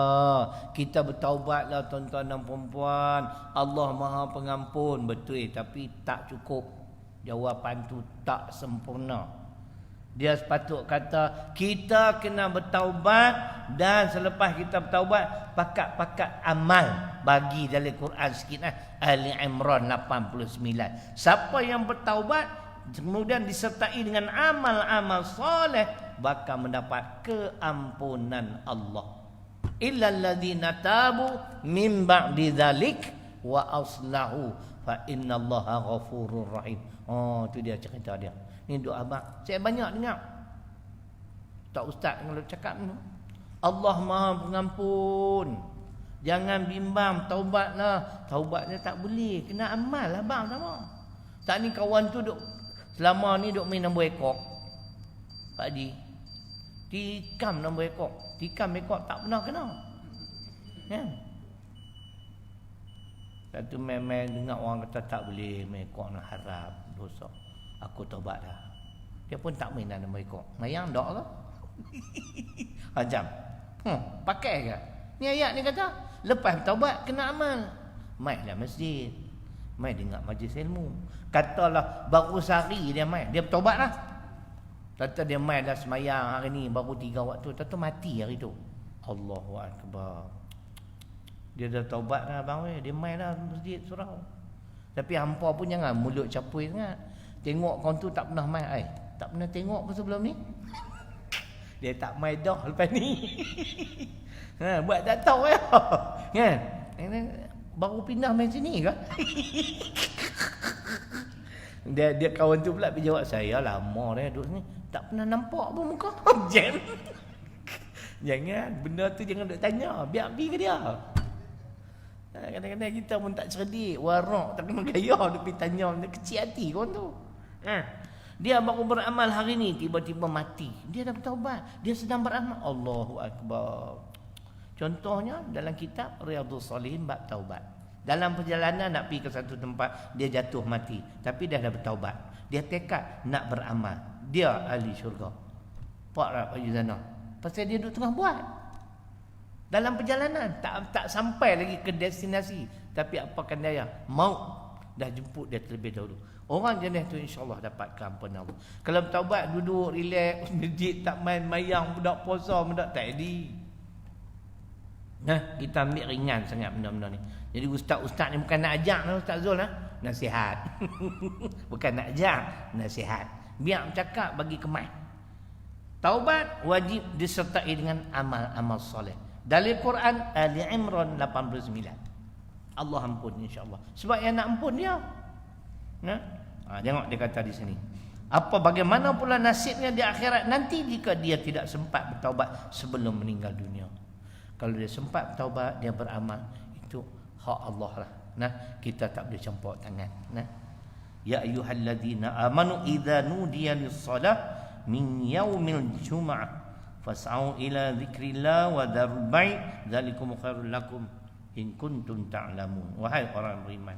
Kita bertaubatlah tuan-tuan dan puan-puan. Allah Maha Pengampun. Betul tapi tak cukup. Jawapan tu tak sempurna. Dia sepatut kata kita kena bertaubat dan selepas kita bertaubat pakat-pakat amal. Bagi dalam Quran sikit Ali Imran 89. Siapa yang bertaubat kemudian disertai dengan amal-amal soleh bakal mendapat keampunan Allah. Illal ladzina tabu min ba'di dzalik wa aslahu fa innallaha ghafurur rahim. Oh, tu dia cerita dia. Ni doa abang. Saya banyak dengar. Tak ustaz kalau cakap ni. Allah Maha Pengampun. Jangan bimbang, taubatlah. Taubatnya tak boleh, kena amal abang sama. Tak ni kawan tu duk selama ni duk main nombor ekor. Pak Haji tikam nombor ekor. Tikam ekor tak pernah kena. Kan? Satu memang dengar orang kata tak boleh main ekor nak harap dosa. Aku taubat dah. Dia pun tak main nombor ekor. Mayang dak ke? Ajam. Pakai ke? Ni ayat ni kata, lepas taubat kena amal. Mailah masjid. Mai dengar majlis ilmu. Katalah baru sehari dia mai, dia bertaubat lah. Kata dia mai dah semayang hari ni baru 3 waktu, kata mati hari tu. Allahu Akbar. Dia dah taubat dah bang weh, dia mai dah masjid surau. Tapi hampa pun jangan mulut capui sangat. Tengok kau tu tak pernah mai tak pernah tengok pun sebelum ni. Dia tak mai dah lepas ni. Buat tak tahu ya. Kan? Baru pindah main sini ke? Dia kawan tu pula pergi jawab, saya lama dah duduk sini, tak pernah nampak pun muka. Jam. Jangan, benda tu jangan duk tanya, biar pergi ke dia. Kadang-kadang kita pun tak cerdik, warak tak kena gaya duk pergi tanya, kecil hati kawan tu. Dia baru beramal hari ni, tiba-tiba mati. Dia dah bertaubat, dia sedang beramal. Allahu Akbar. Contohnya dalam kitab Riyadhus Shalihin bab taubat. Dalam perjalanan nak pergi ke satu tempat, dia jatuh mati, tapi dia dah bertaubat. Dia tekad nak beramal. Dia ahli syurga. Pak rak pergi sana. Pasal dia duduk tengah buat. Dalam perjalanan tak sampai lagi ke destinasi, tapi apakan daya, maut dah jemput dia terlebih dahulu. Orang jenis tu insya-Allah dapat keampunan Allah. Kalau bertaubat duduk relax masjid, tak main mayang, budak puasa, budak tak jadi. Kita ambil ringan sangat benda-benda ni. Jadi ustaz-ustaz ni bukan nak ajak Ustaz Zul nasihat. Bukan nak ajak, nasihat. Biar bercakap bagi kemas. Taubat wajib disertai dengan amal-amal soleh. Dalil Quran Ali Imran 89. Allah ampun insya-Allah. Sebab yang nak ampun dia. Tengok dia kata di sini. Bagaimana pula nasibnya di akhirat nanti jika dia tidak sempat bertaubat sebelum meninggal dunia. Kalau dia sempat bertaubat, dia beramal, itu hak Allah lah. Kita tak boleh campur tangan. Ya ayyuhalladzina amanu idza nudiya lis-salah min yaumil jum'ah fas'au ila dzikrillah wa dzarul bai' dzalikum khairul lakum in kuntum ta'lamun. Wahai orang beriman,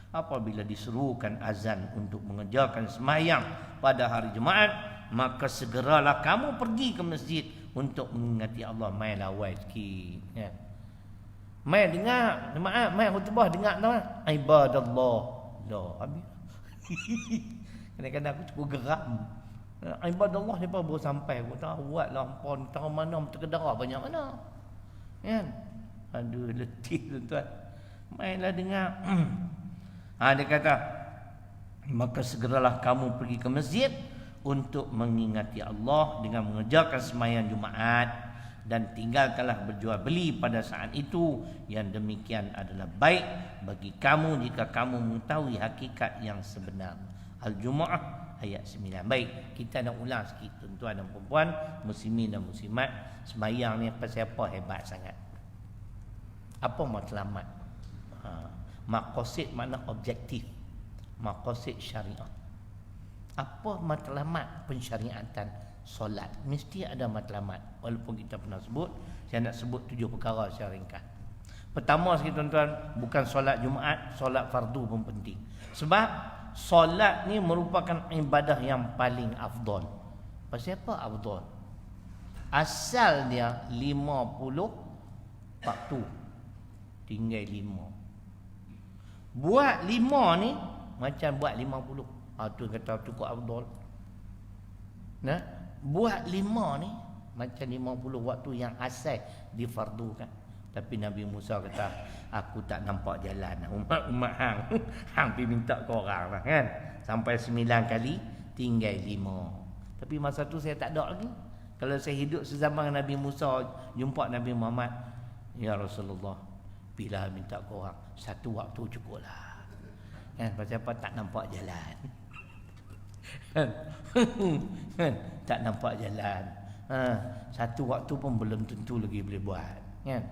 apabila diserukan azan untuk mengerjakan sembahyang pada hari Jumaat, maka segeralah kamu pergi ke masjid untuk mengingati Allah. Mai lawai sikit ya. Mai dengar jemaah, mai khutbah dengar tahu ibadallah. Dah habis. Kadang-kadang aku cukup geram. Ibadallah siapa baru sampai, aku tahu buatlah hangpa tahu mana terkedara banyak mana. Kan? Aduh letih tuan-tuan. Mainlah dengar. Dia kata, maka segeralah kamu pergi ke masjid untuk mengingati Allah dengan mengerjakan sembahyang Jumaat dan tinggalkanlah berjual beli pada saat itu. Yang demikian adalah baik bagi kamu jika kamu mengetahui hakikat yang sebenar. Al-Jumu'ah ayat 9. Baik, kita nak ulang sikit tuan-tuan dan puan-puan, muslimin dan muslimat. Sembahyang ni pasal apa hebat sangat? Apa matlamat? Maqasid makna objektif, maqasid syariah. Apa matlamat pensyariatan solat? Mesti ada matlamat. Walaupun kita pernah sebut, saya nak sebut 7 perkara secara ringkas. Pertama sekali tuan-tuan, bukan solat Jumaat, solat fardu pun penting. Sebab solat ni merupakan ibadah yang paling afdal. Pasal apa afdal? Asal dia 50 waktu, tinggal 5. Buat 5 ni macam buat 50. Tu kata cukup afdal. Nah, buat 5 ni macam 50 waktu yang asal difardukan. Tapi Nabi Musa kata, aku tak nampak jalan. Umat hang hang pergi minta ke orang lah kan. Sampai 9 kali, tinggal 5. Tapi masa tu saya tak ada lagi. Kalau saya hidup sezaman Nabi Musa, jumpa Nabi Muhammad, ya Rasulullah, bila minta ke orang, satu waktu cukup lah. Kan, pasal apa? Tak nampak jalan. Kan, tak nampak jalan. Satu waktu pun belum tentu lagi boleh buat. Kan?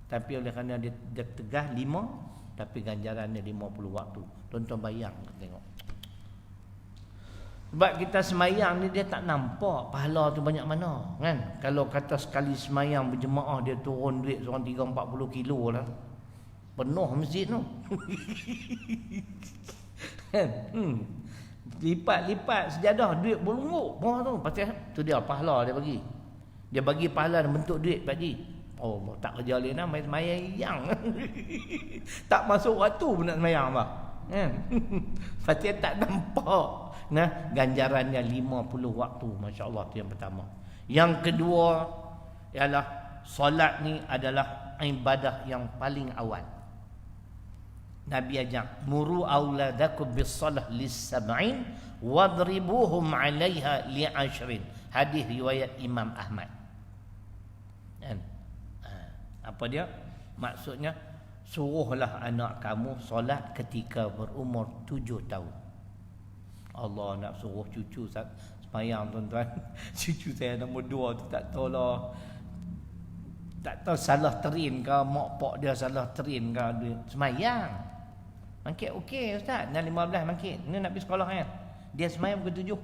Tapi oleh kerana dia tegah 5, tapi ganjaran dia 50 waktu. Tuan-tuan bayang tengok. Sebab kita semayang ni dia tak nampak pahala tu banyak mana, kan? Kalau kata sekali semayang berjemaah dia turun duit seorang 3-40 kilo lah. Penuh masjid tu. Kan? Lipat-lipat sejadah duit berlungguk bawah tu. Pasal tu dia pahala dia bagi. Dia bagi pahala dalam bentuk duit Pak Haji. Oh, tak kerja lain lah, main semayang. Tak masuk waktu pun nak semayang apa. Kan? Pasal tak nampak. Nah, ganjarannya 50 waktu, masya-Allah, tu yang pertama. Yang kedua ialah solat ni adalah ibadah yang paling awal. Nabi ajak, muru auladakum bis-salah lis-sab'in wadribuhum 'alaiha li-'ashrin. Hadis riwayat Imam Ahmad. Kan? Apa dia? Maksudnya, suruhlah anak kamu solat ketika berumur 7 tahun. Allah nak suruh cucu semayang, tuan-tuan. Cucu saya nombor 2 tu tak tahu lah. Tak tahu salah train ke, mak pak dia salah train ke, dia semayang. Mangkit okey ustaz, dah 15 mangkit. Ni nak pergi sekolah kan. Dia semayang pukul 7.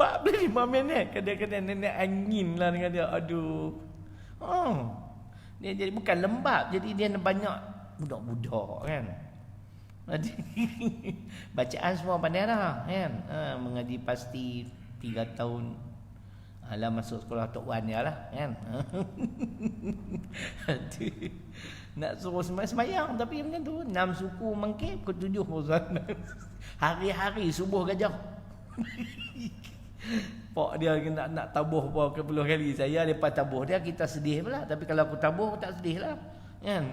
45 minit kadang-kadang nenek angin lah dengan dia. Aduh. Dia jadi bukan lembab, jadi dia banyak budak-budak kan. Bacaan semua pandai dah kan. Mengaji pasti 3 tahun. Alah masuk sekolah Tok Wan dia lah kan. Nak suruh semayang tapi macam tu 6 suku mangkit pukul 7 bosan. Hari-hari subuh gajah. Pak dia nak tabuh berapa puluh kali. Saya lepas tabuh dia kita sedih pula. Tapi kalau aku tabuh tak sedih lah kan.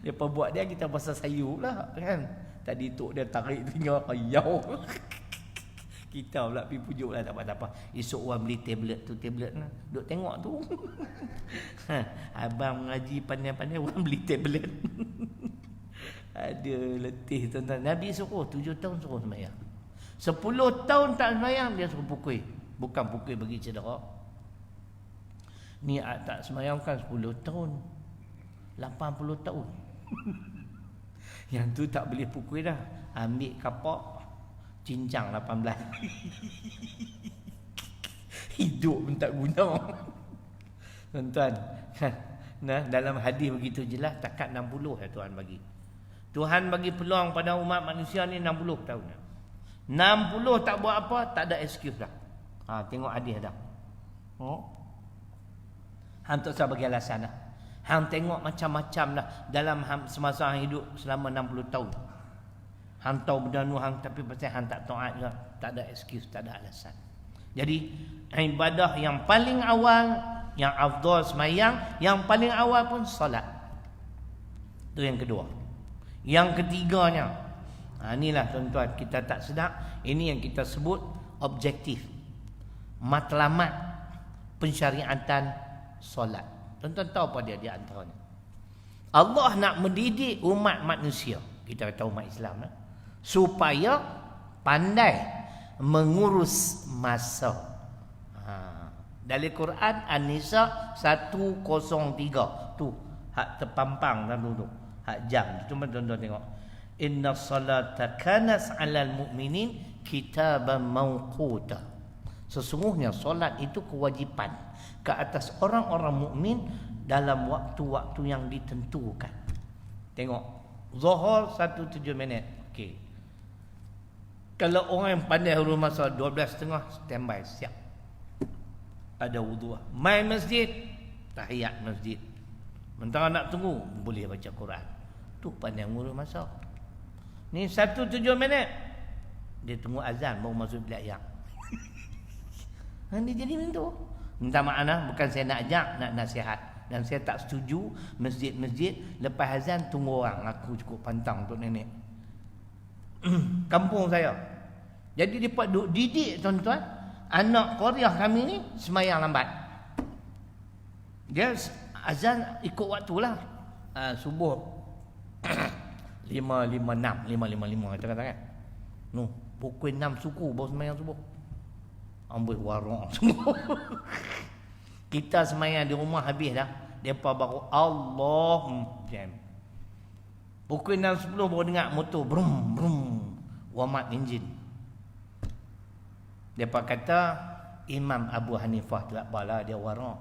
Lepas buat dia kita pasal sayu lah kan. Tadi tok dia tarik tinggal kayau. Kita pula pergi pujuk lah, tak apa-apa. Esok orang beli tablet tu, tablet lah. Duk tengok tu. Abang mengaji pandai-pandai orang beli tablet. Ada letih tuan-tuan. Nabi suruh 7 tahun suruh semayang. 10 tahun tak semayang dia suruh pukul. Bukan pukul bagi cedera. Ni tak semayang kan 10 tahun. 80 tahun. Yang tu tak boleh pukul dah. Ambil kapak, cincang 18. Hidup pun tak guna. Tuan-tuan, nah, dalam hadis begitu jelas, takat 60 ya Tuhan bagi. Tuhan bagi peluang pada umat manusia ni 60 tahun. 60 tak buat apa, tak ada excuse dah. Tengok hadis dah. Hang tak usah bagi alasan dah. Hang tengok macam-macam dah dalam semasa hang hidup selama 60 tahun. Hang tahu benda nu hang, tapi pasal hang tak taat juga, tak ada excuse, tak ada alasan. Jadi ibadah yang paling awal, yang afdal semayang, yang paling awal pun solat. Itu yang kedua. Yang ketiganya, inilah tuan-tuan, kita tak sedap. Ini yang kita sebut objektif, matlamat pensyariatan solat. Tuan-tuan tahu apa dia di antaranya? Allah nak mendidik umat manusia, kita kata umat Islam lah, supaya pandai mengurus masa. Dari Quran An-Nisa 103 tu, hak terpampang dalam tu, hak jam tu. Tuan-tuan tengok, inna salata kanat 'alal mu'minin kitaban mawquta. Sesungguhnya solat itu kewajipan ke atas orang-orang mukmin dalam waktu-waktu yang ditentukan. Tengok, Zuhur 1:07 minit. Okey. Kalau orang yang pandai huruf masa 12.30 standby siap. ada wudu. Mai masjid, tahiyat masjid. Mentang nak tunggu, boleh baca Quran. Tu pandai ngurus masa. Ni 1-7 minit. Dia tunggu azan baru masuk bilik ayak. Dia jadi macam tu. Minta maaf lah, bukan saya nak ajak, nak nasihat. Dan saya tak setuju masjid-masjid lepas azan tunggu orang. Aku cukup pantang untuk nenek. Kampung saya. Jadi dia duk didik tuan-tuan. Anak Korea kami ni semayang lambat. Dia azan ikut waktu lah. Subuh 5.56, 5.55 kata kan. Pukul 6 suku baru semayang subuh. Ambil warung semua. Kita semayang di rumah habis dah. Depa baru Allah jam. Pukul 6.10 baru dengar motor brum brum. Wamat enjin. Depa kata Imam Abu Hanifah tak apalah dia warung.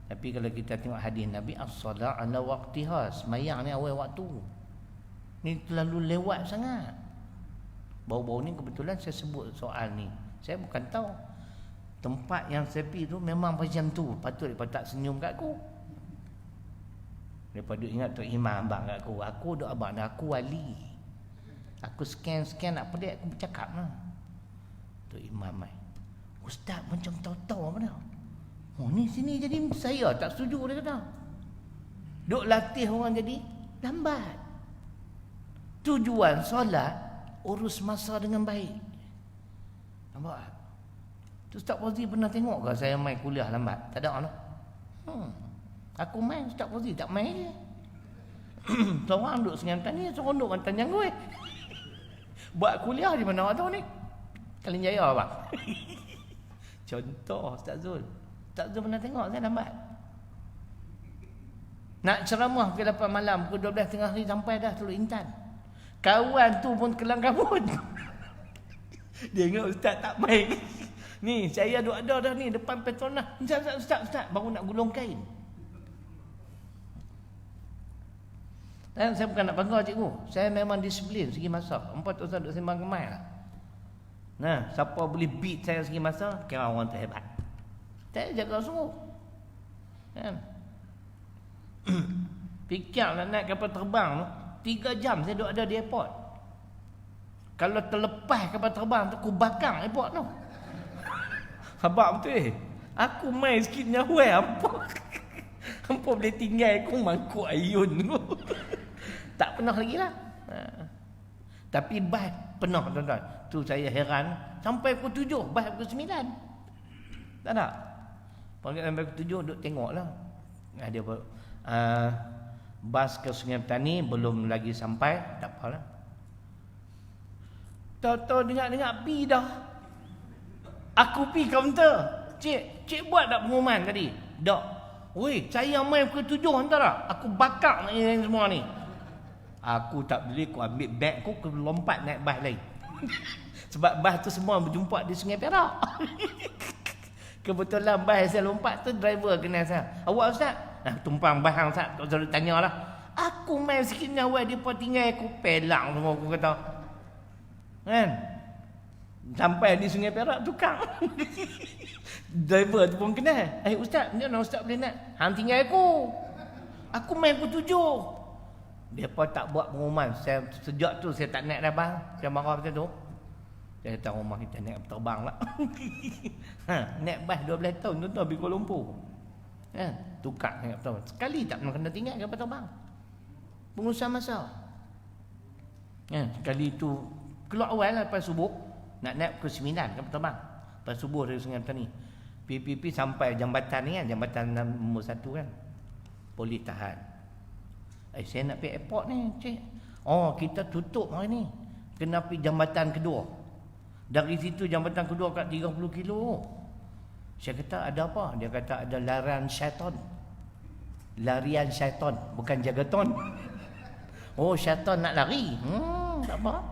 Tapi kalau kita tengok hadis Nabi as-salat ala waqtiha, semayang ni awal waktu. Ni terlalu lewat sangat. Baru-baru ni kebetulan saya sebut soal ni. Saya bukan tahu. Tempat yang saya pergi tu memang macam tu. Patut mereka tak senyum kat aku. Mereka duk ingat Tok Imam abang kat aku. Aku duk abang dah, aku wali. Aku scan nak pelik, aku bercakap lah. Tok Imam mai. Ustaz macam tahu-tahu apa dah. Ni sini jadi saya tak setuju dia kata. Duk latih orang jadi lambat. Tujuan solat urus masa dengan baik. Nampak? Tu Ustaz Fauzi pernah tengok ke saya main kuliah lambat? Tak ada lah. Aku main, Ustaz Fauzi tak main je. Seorang duduk Sengantan ni, seorang duduk Mantan Janggut. Buat kuliah di mana waktu ni? Kalin Jaya abang. Contoh Ustaz Zul. Ustaz Zul pernah tengok saya lambat. Nak ceramah ke 8 malam, pukul 12 tengah hari sampai dah Teluk Intan. Kawan tu pun kelang kabut. Dia ingat Ustaz tak main. Ni saya ada dah ni depan Petronas. Ustaz baru nak gulung kain. Dan saya bukan nak bangga cikgu. Saya memang disiplin segi masa. 4 tahun duduk sembang kemai lah. Nah, siapa boleh beat saya segi masa, kira orang terhebat. Saya jaga sungguh. Kan? Fikir nak naik kapal terbang tu 3 jam saya duduk ada di airport. Kalau terlepas kapal terbang tu, aku bakang airport tu. Habak betul aku main sikit nyawa hampa boleh tinggal aku mangkuk ayun tu. Tak pernah lagi lah. Tapi bas pernah tuan-tuan. Tu saya heran. Sampai pukul 7, bas pukul 9. Tak ada. Sampai pukul 7 duduk tengok lah. Dia bas ke Sungai Petani belum lagi sampai. Tak apalah. Tahu-tahu dengar-dengar pi dah. Aku pi kaunter. Cik buat tak pengumuman tadi? Tak. Weh, saya main pukul 7 hantar tak? Aku bakar ni semua ni. Aku tak boleh, aku ambil beg aku lompat naik bas lain. Sebab bas tu semua berjumpa di Sungai Perak. Kebetulan bas saya lompat tu driver kenal saya. Awak Ustaz? Tumpang bas hang Ustaz. Tak usah tanyalah. Aku main sikit nyawa dia pun tinggal aku pelang semua aku kata. Kan? Sampai di Sungai Perak tukang. Driver tu pun kenal. Ustaz, ni mana Ustaz boleh nak? Hang tinggal aku. Aku main pukul 7. Dia pun tak buat pengumuman. Sejak tu saya tak naik dah bang. Saya marah macam tu. Saya kata rumah kita naik terbang lah. Naik bas 12 tahun tu pergi Kuala Lumpur. Tukar naik terbang. Sekali tak pernah kena tinggal kapal terbang. Pengusaha masa. Sekali tu keluar awal lah lepas subuh. Nak naik pukul 9 kapal terbang. Lepas subuh dari Sungai Petani. PPP sampai jambatan ni kan. Jambatan nombor 1 kan. Polis tahan. Saya nak pergi airport ni, cik. Oh, kita tutup hari ni. Kena pergi jambatan kedua. Dari situ jambatan kedua kat 30 kilo. Saya kata ada apa? Dia kata ada larian syaitan. Larian syaitan, bukan jagaton. Oh, syaitan nak lari. Tak apa.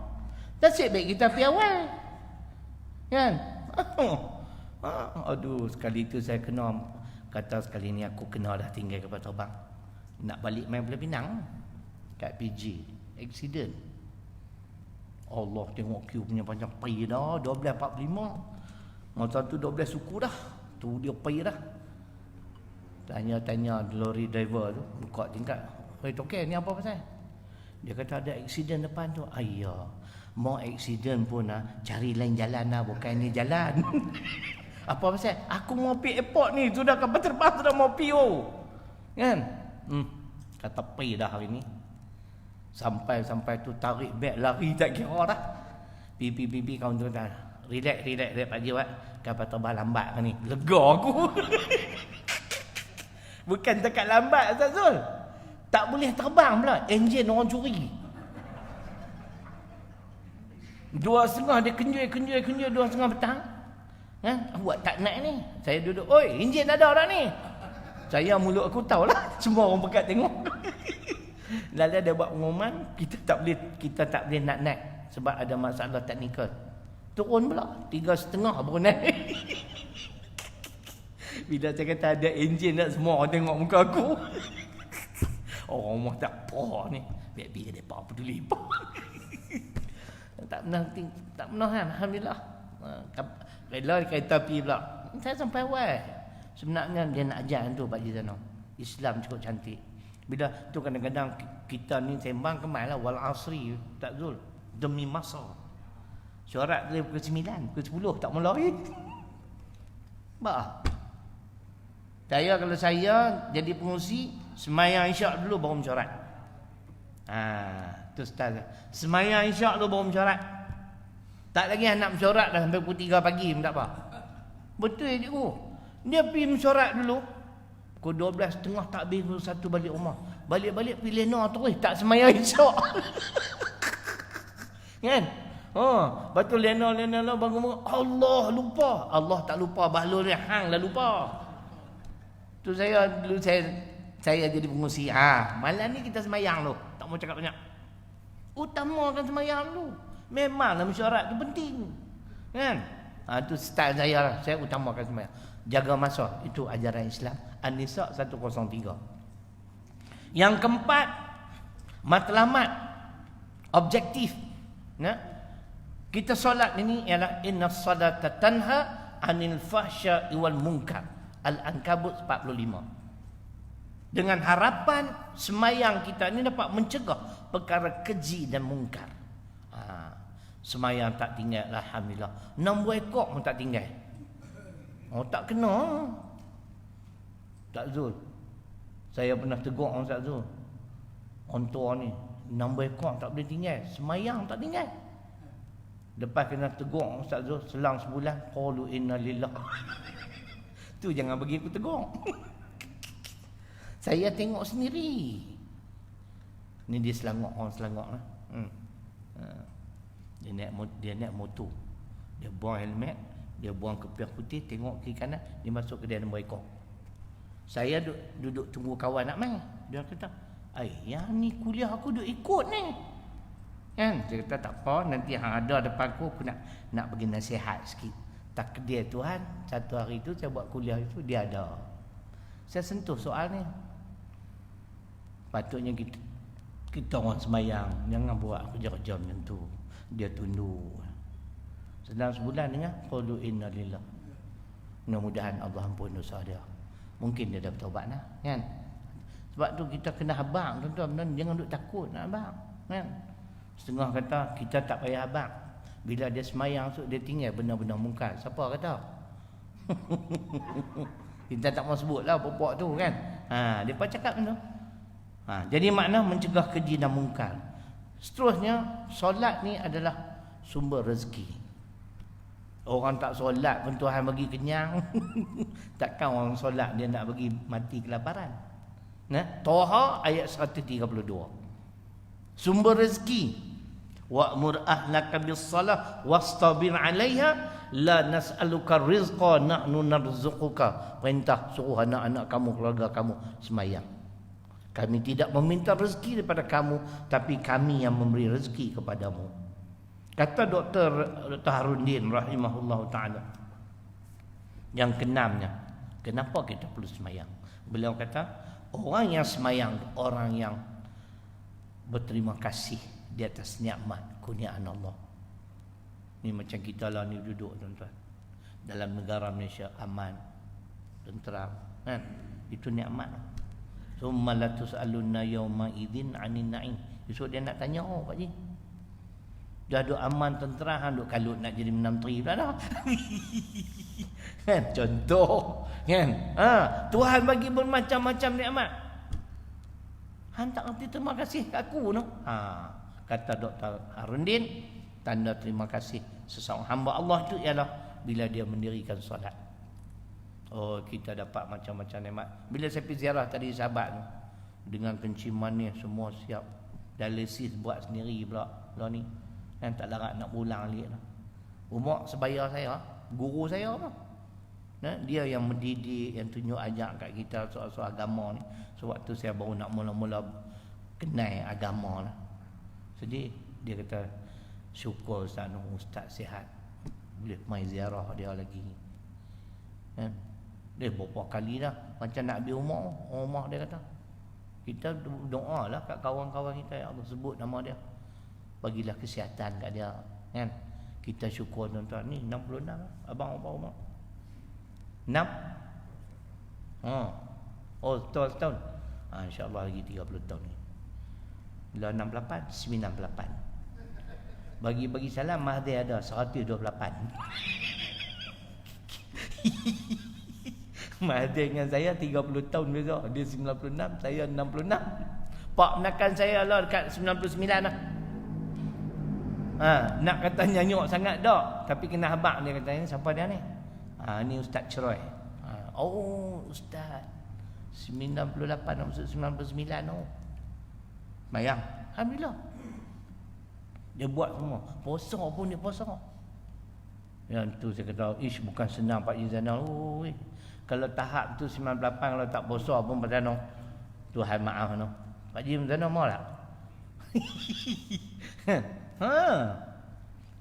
Nasib baik kita pergi awal. Kan? Aduh, sekali tu saya kena. Kata sekali ni aku kena dah tinggal kapal terbang. Nak balik main Pulau Pinang kat PG. Accident. Allah, tengok queue punya panjang. Pergi dah 12.45. Masa tu 12 suku dah. Tu dia pergi dah. Tanya-tanya lorry driver tu, buka tingkap. "Oi tokek, ni apa pasal?" Dia kata ada aksiden depan tu. "Ayah, mau aksiden pun cari lain jalan lah, bukan ni jalan." "Apa pasal?" "Aku mau pergi airport ni, sudah kapal terbang sudah mau PO." Kan? Kata pergi dah hari ni. Sampai tu tarik beg lari tak kira dah. Pipi kawan tu kata, relax Pak Haji Wat. Kapal terbang lambat kan ni. Lega aku. Bukan dekat lambat Ustaz Zul. Tak boleh terbang pula. Enjin orang curi. 2:30 dia kenjui 2:30 petang. Awak tak naik ni. Saya duduk. "Oi, enjin ada dah ni." Saya mulut aku tahulah. Semua orang pekat tengok. Lalu dia buat pengumuman, kita tak boleh nak naik sebab ada masalah teknikal. Turun pula 3:30 baru naik. Bila saya kata ada enjin dah, semua orang tengok muka aku. Orang rumah tak apa ni. Biar dia apa peduli apa. Tak pernah kan, alhamdulillah. Rela kereta api pula. Saya sampai awal. Sebenarnya dia nak ajar tu Pak Haji Zainal. Islam cukup cantik. Bila tu kadang-kadang kita ni sembang kemailah wal asri tak Zul. Demi masa. Syarat dia pukul 9, pukul 10 tak mau lari. Bah. Kalau saya jadi pengurusi, semayang isyak dulu baru mesyuarat. Tu ustaz. Semayang isyak dulu baru mesyuarat. Tak lagi nak mesyuarat dah sampai pukul 3 pagi pun tak apa. Betul cikgu. Dia pergi mesyuarat dulu. Pukul 12.30 tak habis, pukul 1 balik rumah. Balik-balik pergi lena terus, tak semayang isyak. Kan? Betul lena bangun Allah lupa. Allah tak lupa, bahlul dia hang lah lupa. Tu dulu saya jadi pengurusi. Malam ni kita semayang dulu. Tak mau cakap banyak. Utamakan semayang dulu. Memanglah mesyuarat tu penting. Kan? Tu style saya lah. Saya utamakan semayang. Jaga masa. Itu ajaran Islam. An-Nisa 103. Yang keempat, matlamat objektif. Kita solat ini ialah inna salata tanha anil fahsya'i wal munkar. Al-Ankabut 45. Dengan harapan semayang kita ini dapat mencegah perkara keji dan mungkar. Semayang tak tinggal, alhamdulillah. 6 ekor pun tak tinggal. Tak kena. Tak Zul. Saya pernah tegur orang tak Zul. Ontor ni 6 ekor tak boleh tinggal. Semayang tak tinggal. Lepas kena tegur Ustaz Zul, selang sebulan, qalu inna lillah. Tu jangan bagi aku tegur. Saya tengok sendiri. Ni dia Selangor, orang Selangor lah. Dia naik motor. Dia buang helmet, dia buang kepiah putih, tengok kiri kanan, dia masuk ke dia nombor ekor. Saya duduk tunggu kawan nak main. Dia kata, yang ni kuliah aku duk ikut ni. Kan? Dia kata tak apa, nanti hang ada depan aku nak bagi nasihat sikit. Takdir Tuhan, satu hari itu saya buat kuliah itu dia ada. Saya sentuh soal ni. Patutnya kita orang semayang, jangan buat kerja-kerja macam tu. Dia tunduk. Sedang sebulan dengar qalu inna lillah. Mudah-mudahan Allah ampun dosa dia. Mungkin dia dah bertaubat lah, kan? Sebab tu kita kena habaq, tuan-tuan, jangan duk takut nak habaq, kan? Setengah kata kita tak payah habaq. Bila dia semayang tu dia tinggal benda-benda mungkar. Siapa kata? Kita tak mau sebutlah pokok tu, kan? Depa cakap tu. Jadi makna mencegah keji dan mungkar. Seterusnya, solat ni adalah sumber rezeki. Orang tak solat pun Tuhan bagi kenyang. Takkan orang solat dia nak bagi mati kelaparan. Toha ayat 132. Sumber rezeki. Wa'mur ahlaka bis-salah wastabir 'alaiha la nas'aluka rizqa nahnu narzuquka. Perintah suruh anak-anak kamu, keluarga kamu semayang. Kami tidak meminta rezeki daripada kamu, tapi kami yang memberi rezeki kepadamu. Kata Dr. Harundin rahimahullah ta'ala, yang keenamnya, kenapa kita perlu semayang? Beliau kata, orang yang semayang, orang yang berterima kasih di atas nikmat kurniaan Allah. Ni macam kita lah ni duduk, tuan-tuan, dalam negara Malaysia aman, tenteram kan. Itu nikmat. Summa la tus'alunna yawma idzin 'anil na'im. Esok dia nak tanya, oh Pak Ji, dah duk aman tenteram, duk kalut nak jadi menteri pula dah. Kan contoh kan. Tuhan bagi bermacam-macam nikmat. Han tak reti terima kasih kat aku no. Kata Dr. Harundin, tanda terima kasih seseorang hamba Allah itu ialah bila dia mendirikan solat. Oh, kita dapat macam-macam nikmat. Bila saya pergi ziarah tadi sahabat tu, dengan kencing manis semua siap, dialisis buat sendiri pula lah ni. Kan tak larat nak pulang lagi lah. Umar sebaya saya, guru saya apa? Nah, dia yang mendidik, yang tunjuk ajak kat kita soal-soal agama ni. Sewaktu saya baru nak mula-mula kenal agama lah. Jadi dia kata, syukur Ustaz Noh, Ustaz sihat, boleh mai ziarah dia lagi. Kan? Dia berapa kali dah macam nak ambil rumah dia kata. Kita doa lah kat kawan-kawan kita, ya Allah sebut nama dia, bagilah kesihatan kat dia kan. Kita syukur tuan-tuan. Ni 66 abang apa umur 6. Oh tahun. InsyaAllah lagi 30 tahun ni. Bila 68 98. Bagi salam Mahathir ada 128. Mahathir dengan saya 30 tahun beza. Dia 96, saya 66. Pak menakan saya lah dekat 99 lah. Nak kata nyanyuk sangat tak, tapi kena habaq dia katanya. Siapa dia ni? Ni Ustaz Ceroy. Oh Ustaz 98 maksud 99 oh. Bayang, alhamdulillah. Dia buat semua. Puasa pun dia puasa. Yang tu saya kata, bukan senang Pak Haji Zainal. Kalau tahap tu 98, kalau tak puasa pun Pak Zainal, Tuhan maaf no. Pak Haji Zainal mau tak?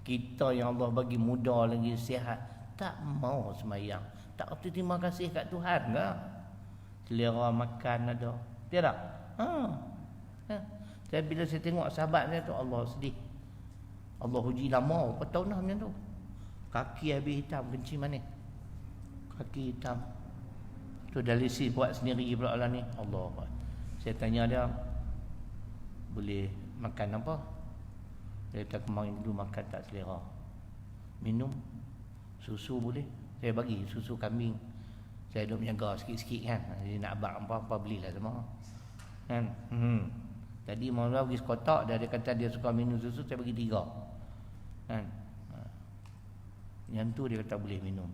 Kita yang Allah bagi muda lagi, sihat, tak mau semayang, tak reti terima kasih kat Tuhan ke? Selera makan ada. Dia tak? Saya bila saya tengok sahabat saya tu, Allah sedih. Allah uji lama, berapa tahun dah macam tu. Kaki habis hitam, kencing manis. Kaki hitam. Tu dialisis buat sendiri pula lah ni. Allah. Saya tanya dia, boleh makan apa? Dia kata kemarin dulu makan tak selera. Minum susu boleh? Saya bagi susu kambing. Saya duk menjaga sikit-sikit kan. Jadi nak abang apa-apa belilah semua. Kan? Tadi mula bagi sekotak, dia kata dia suka minum susu, saya bagi 3. Kan? Yang tu dia kata boleh minum.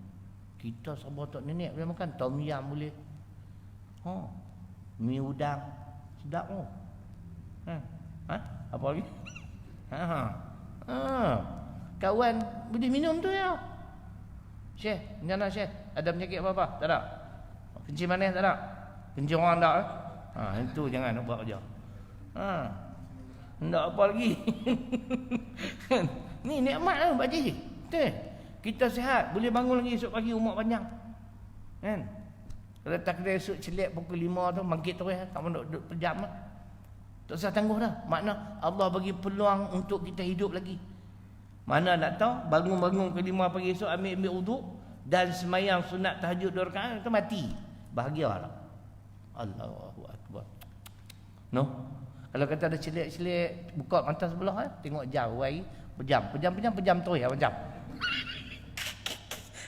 Kita sabar tok nenek boleh makan tom yam boleh. Mi udang sedap oh. Apa lagi? Kawan boleh minum tu ya. Syekh, macam mana Syekh? Ada penyakit apa-apa? Tak ada. Kencing manis tak ada. Kencing orang tak eh? Itu jangan nak buat kerja. Tak apa lagi. Ni nikmat lah Pak Haji. Kita sihat, boleh bangun lagi esok pagi, umur panjang. Kan? Kalau tak kena esok celik pukul 5 tu, bangkit terus, tak mahu duduk pejam lah. Tak usah tangguh dah. Makna Allah bagi peluang untuk kita hidup lagi. Mana nak tahu, bangun-bangun ke 5 pagi esok, ambil uduk dan semayang sunat tahajud 2 rakaat, itu mati. Bahagia lah. Allahu Akbar. No? Kalau kata ada celik-celik, buka mata sebelah, tengok jauh, pejam terus ya, macam.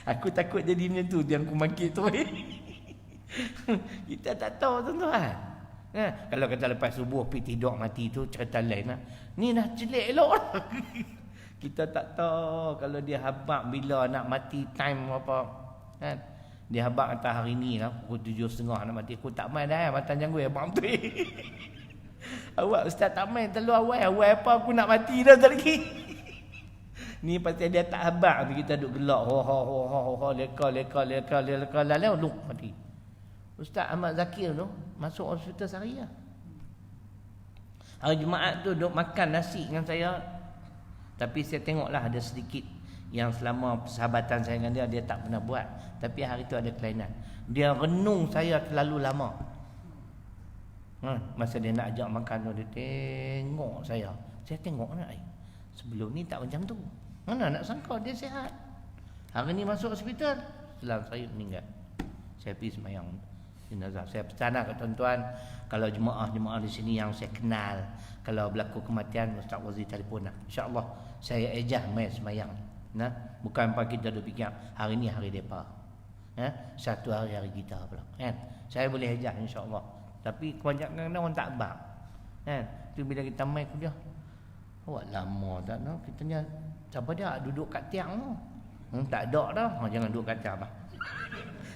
Aku takut jadi macam tu, dia aku mangkit tu. Kita tak tahu tuan-tuan. Kalau kata lepas subuh pergi tidur mati tu, cerita lain lah. Ni dah celik elok lah. Kita tak tahu kalau dia habaq bila nak mati, time apa. Kan? Dia habaq kata hari ni lah, pukul 7.30 nak mati. Aku tak main dah, matan janggut abang tu. Awak ustaz tak main terlalu awal apa aku nak mati dah lagi. Ni pasal dia tak habaq, kita duk gelak leka lalu mati. Ustaz Ahmad Zakir tu masuk hospital sehari lah. Hari Jumaat tu duk makan nasi dengan saya. Tapi saya tengoklah ada sedikit yang selama persahabatan saya dengan dia tak pernah buat. Tapi hari tu ada kelainan. Dia renung saya terlalu lama. Masa dia nak ajak makan tu, dia tengok saya. Saya tengok nak, sebelum ni tak macam tu. Mana nak sangka dia sihat. Hari ni masuk hospital, selang saya meninggal. saya pergi sembahyang jenazah. Saya pesan lah ke tuan-tuan, kalau jemaah di sini yang saya kenal, kalau berlaku kematian, Ustaz Wazi telefon lah. InsyaAllah saya ejah main sembahyang. Nah, bukan pagi kita duk fikir hari ni hari depa. Satu hari kita pula. Kan? Saya boleh ejah insya-Allah. Tapi kebanyakan orang tak abang. Kan? Tu bila kita main kuliah. Awak lama tak no kita ni siapa dia duduk kat tiang tu. Tak ada dah. Jangan duduk kat tiang dah.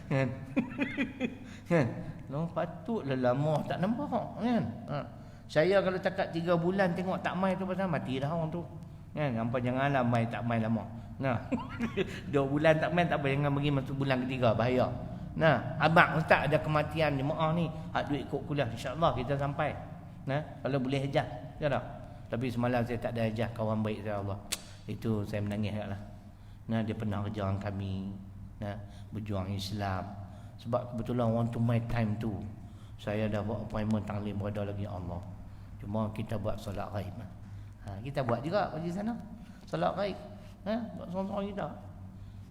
Kan? Kan? No, patutlah lama tak nampak kan. Saya kalau cakap 3 bulan tengok tak main tu pasal mati dah orang tu. Kan? Hampa janganlah main tak main lama. Nah. 2 bulan tak main tak apa, jangan bagi masuk bulan ketiga bahaya. Nah, abang ustaz ada kematian jemaah ni, hak duit ikut kuliah insya-Allah kita sampai. Nah, kalau boleh hajah, ya tak? Tapi semalam saya tak ada hajah kawan baik saya Allah. Itu saya menangis agaklah. Nah, dia pernah kerja dengan kami. Nah, berjuang Islam. Sebab kebetulan orang tu my time tu. Saya dah buat appointment taklim berada lagi Allah. Cuma kita buat solat ghaib. Kita buat juga di sana. Solat ghaib. Buat seorang-seorang kita.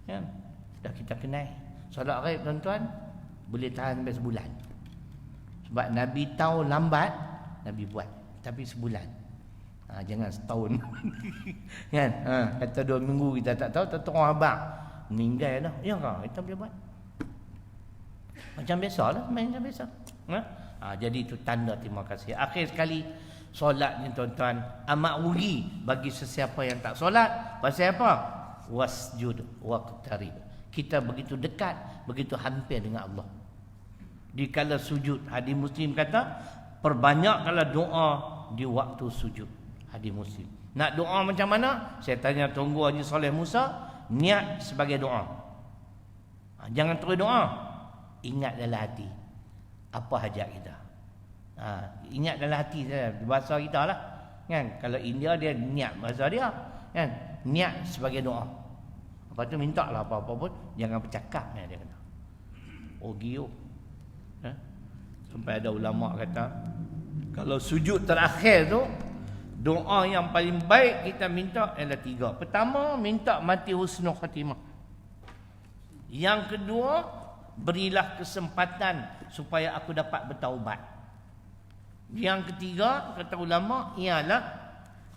Kan? Dah kita kenal. Solat ghaib tuan-tuan boleh tahan sampai sebulan. Sebab Nabi tahu lambat, Nabi buat. Tapi sebulan. Jangan setahun. Kan? Kata 2 minggu kita tak tahu, tak tahu orang abang meninggal dah. Ya kan? Kita boleh buat. Macam biasalah, main macam biasa. Jadi itu tanda terima kasih. Akhir sekali, solat ni tuan-tuan amat rugi bagi sesiapa yang tak solat. Pasal apa? Wasjud waqtarib. Kita begitu dekat, begitu hampir dengan Allah. Di kala sujud, hadis Muslim kata, perbanyaklah doa di waktu sujud. Hadis Muslim. Nak doa macam mana? Saya tanya tunggu Haji Soleh Musa, niat sebagai doa. Jangan terus doa. Ingat dalam hati apa hajat kita. Ingat dalam hati saya, bahasa kita lah. Kan? Kalau India dia niat bahasa dia. Kan? Niat sebagai doa. Lepas tu minta lah apa-apa pun, jangan bercakap dia kata. Gio. Sampai ada ulama kata, kalau sujud terakhir tu, doa yang paling baik kita minta ialah 3. Pertama, minta mati husnul khatimah. Yang kedua, berilah kesempatan supaya aku dapat bertaubat. Yang ketiga, kata ulama, ialah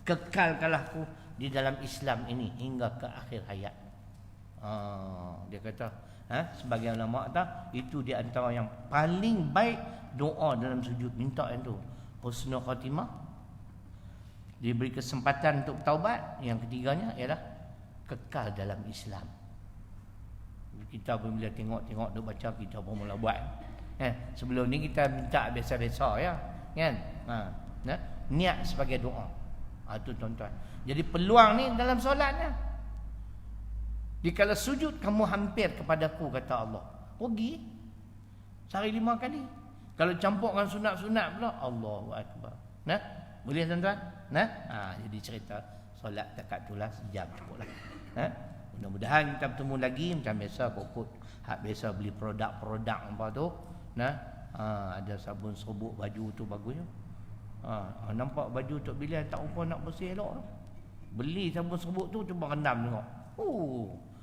kekalkanlah aku di dalam Islam ini hingga ke akhir hayat. Dia kata, sebagai ulama kata, itu di antara yang paling baik doa dalam sujud, minta yang tu husnul khatimah, diberi kesempatan untuk bertaubat. Yang ketiganya ialah kekal dalam Islam. Kita pun bila tengok duk baca, kita pun mula buat. Sebelum ni kita minta biasa-biasa ya, kan? Niat sebagai doa. Itu tuan-tuan. Jadi peluang ni dalam solatnya. Dikala sujud kamu hampir kepadaku, kata Allah. Pergi sehari 5 kali. Kalau campurkan sunat-sunat pula, Allahu akbar. Boleh tuan-tuan? Jadi cerita solat dekat itulah sejam cukuplah. Mudah-mudahan kita bertemu lagi macam biasa, kokot hak biasa beli produk-produk apa tu. Ada sabun serbuk baju tu bagusnya. Nampak baju Tok Bilal tak rupa nak bersih elok tu. Beli sabun serbuk tu cuba rendam tengok.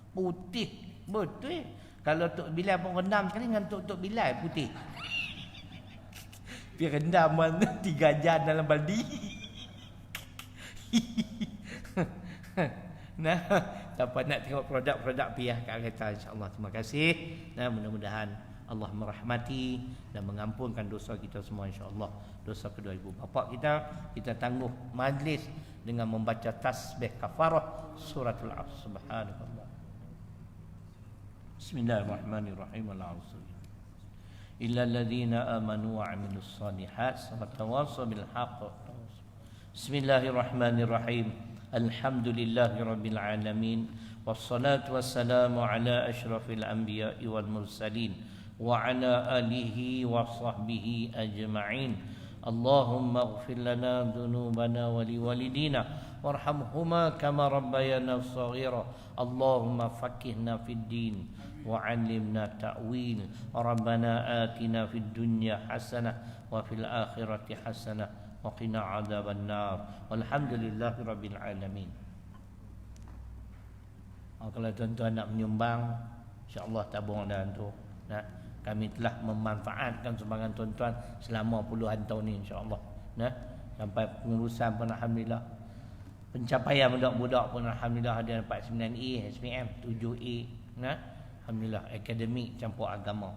Putih betul. Kalau Tok Bilal pun rendam sekali dengan Tok Bilal putih. Dia rendam 3 jam dalam baldi. Siapa nak tengok produk-produk pihak kat kita, insya-Allah. Terima kasih. Mudah-mudahan Allah merahmati dan mengampunkan dosa kita semua, insya-Allah. Dosa kedua ibu bapa kita tangguh majlis dengan membaca tasbih kafarah suratul Asr. Subhanallah. Bismillahirrahmanirrahim. Al-'asr. Illa alladhina amanu wa 'amilus shalihat wa tawassaw bil haqq. Bismillahirrahmanirrahim. Alhamdulillahirabbil alamin wassalatu wassalamu ala asyrafil anbiya'i wal mursalin wa ala alihi wa sahbihi ajma'in. Allahumma ighfir lana dhunubana wa liwalidina warhamhuma kama rabbayana shaghira. Allahumma faqihna fid din wa 'allimna ta'wil. Rabbana atina fid dunya hasanah wa fil akhirati hasanah wa qina 'adzaban nar. Walhamdulillahirabbil alamin. Kalau tuan-tuan nak menyumbang, insya-Allah tabung dan tu. kami telah memanfaatkan sumbangan tuan-tuan selama puluhan tahun ni, insya-Allah. Nah, sampai pengurusan pun alhamdulillah. Pencapaian budak-budak pun alhamdulillah ada dapat 9A, SPM, 7A. Nah, alhamdulillah akademik campur agama.